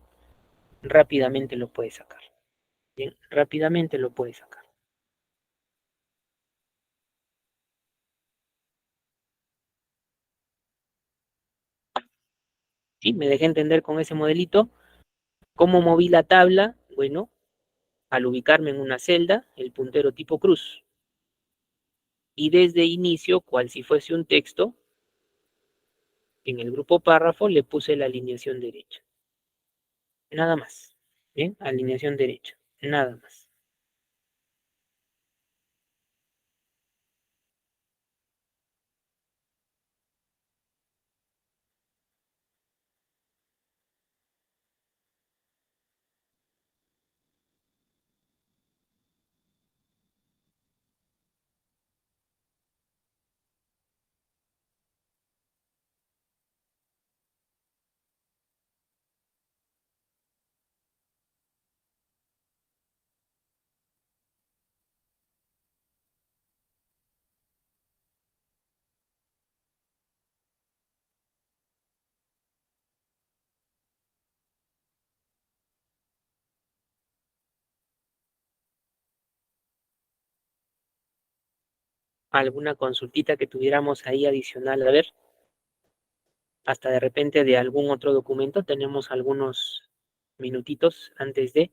rápidamente lo puedes sacar. Bien, rápidamente lo puedes sacar. ¿Sí? Me dejé entender con ese modelito. ¿Cómo moví la tabla? Bueno, al ubicarme en una celda, el puntero tipo cruz. Y desde inicio, cual si fuese un texto, en el grupo párrafo le puse la alineación derecha. Nada más. Bien, alineación derecha. Nada más. Alguna consultita que tuviéramos ahí adicional. A ver, hasta de repente de algún otro documento. Tenemos algunos minutitos antes de.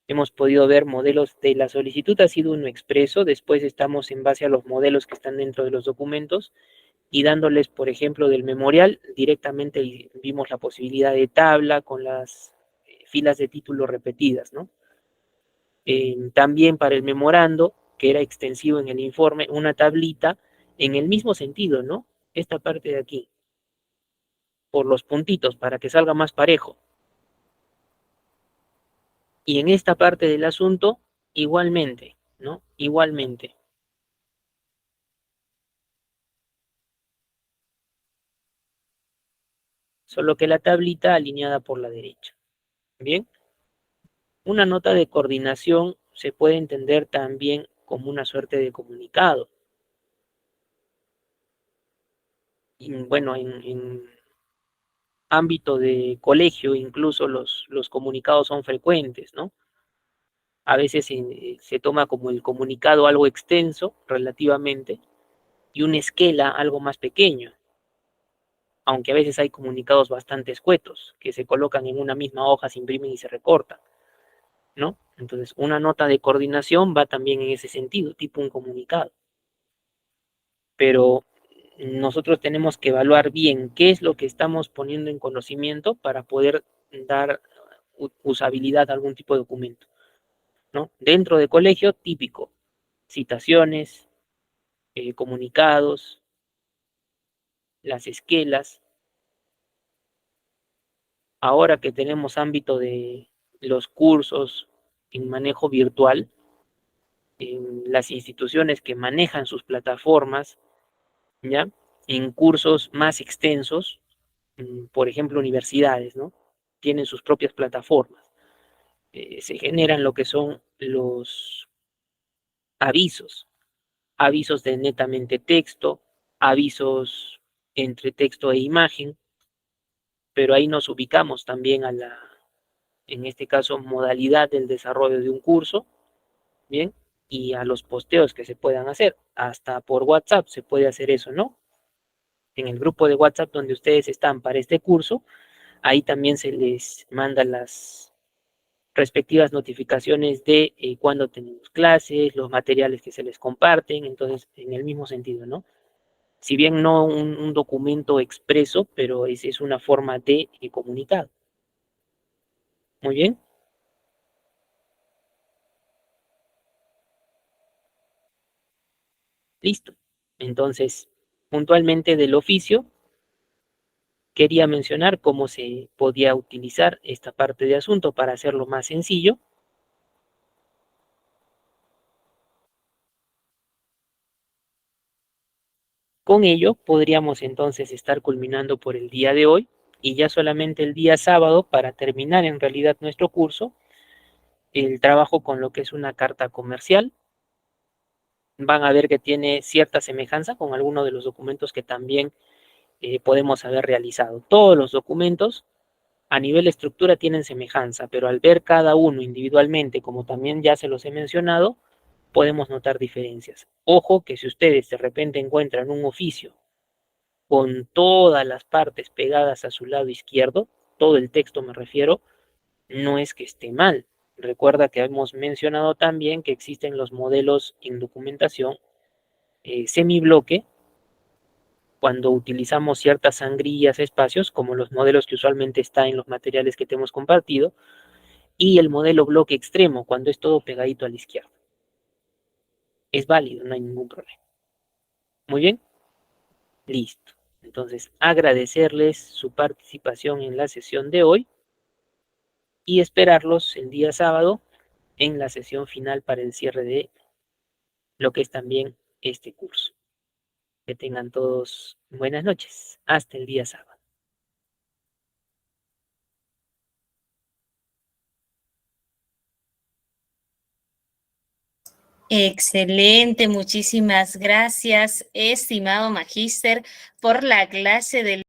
Hemos podido ver modelos de la solicitud, ha sido uno expreso. Después estamos en base a los modelos que están dentro de los documentos y dándoles, por ejemplo, del memorial, directamente vimos la posibilidad de tabla con las filas de título repetidas, ¿no? También para el memorando, que era extensivo en el informe, una tablita en el mismo sentido, ¿no? Esta parte de aquí, por los puntitos, para que salga más parejo. Y en esta parte del asunto, igualmente, ¿no? Igualmente. Solo que la tablita alineada por la derecha. Bien, una nota de coordinación se puede entender también como una suerte de comunicado. Y bueno, en ámbito de colegio incluso los comunicados son frecuentes, ¿no? A veces se toma como el comunicado algo extenso relativamente y una esquela algo más pequeño, aunque a veces hay comunicados bastante escuetos que se colocan en una misma hoja, se imprimen y se recortan, ¿no? Entonces, una nota de coordinación va también en ese sentido, tipo un comunicado. Pero nosotros tenemos que evaluar bien qué es lo que estamos poniendo en conocimiento para poder dar usabilidad a algún tipo de documento, ¿no? Dentro de colegio, típico, citaciones, comunicados, las esquelas. Ahora que tenemos ámbito de los cursos en manejo virtual, en las instituciones que manejan sus plataformas, ¿ya? En cursos más extensos, por ejemplo, universidades, ¿no? Tienen sus propias plataformas. Se generan lo que son los avisos, avisos de netamente texto, avisos entre texto e imagen, pero ahí nos ubicamos también a la, en este caso, modalidad del desarrollo de un curso, ¿bien? Y a los posteos que se puedan hacer. Hasta por WhatsApp se puede hacer eso, ¿no? En el grupo de WhatsApp donde ustedes están para este curso, ahí también se les manda las respectivas notificaciones de cuándo tenemos clases, los materiales que se les comparten, entonces en el mismo sentido, ¿no? Si bien no un documento expreso, pero es una forma de comunicar. Muy bien. Listo. Entonces, puntualmente del oficio, quería mencionar cómo se podía utilizar esta parte de asunto para hacerlo más sencillo. Con ello, podríamos entonces estar culminando por el día de hoy y ya solamente el día sábado, para terminar en realidad nuestro curso, el trabajo con lo que es una carta comercial. Van a ver que tiene cierta semejanza con algunos de los documentos que también podemos haber realizado. Todos los documentos a nivel de estructura tienen semejanza, pero al ver cada uno individualmente, como también ya se los he mencionado, podemos notar diferencias. Ojo que si ustedes de repente encuentran un oficio con todas las partes pegadas a su lado izquierdo, todo el texto me refiero, no es que esté mal. Recuerda que hemos mencionado también que existen los modelos en documentación semibloque, cuando utilizamos ciertas sangrías, espacios, como los modelos que usualmente están en los materiales que te hemos compartido, y el modelo bloque extremo, cuando es todo pegadito a la izquierda. Es válido, no hay ningún problema. Muy bien, listo. Entonces, agradecerles su participación en la sesión de hoy y esperarlos el día sábado en la sesión final para el cierre de lo que es también este curso. Que tengan todos buenas noches. Hasta el día sábado. Excelente, muchísimas gracias, estimado magíster, por la clase del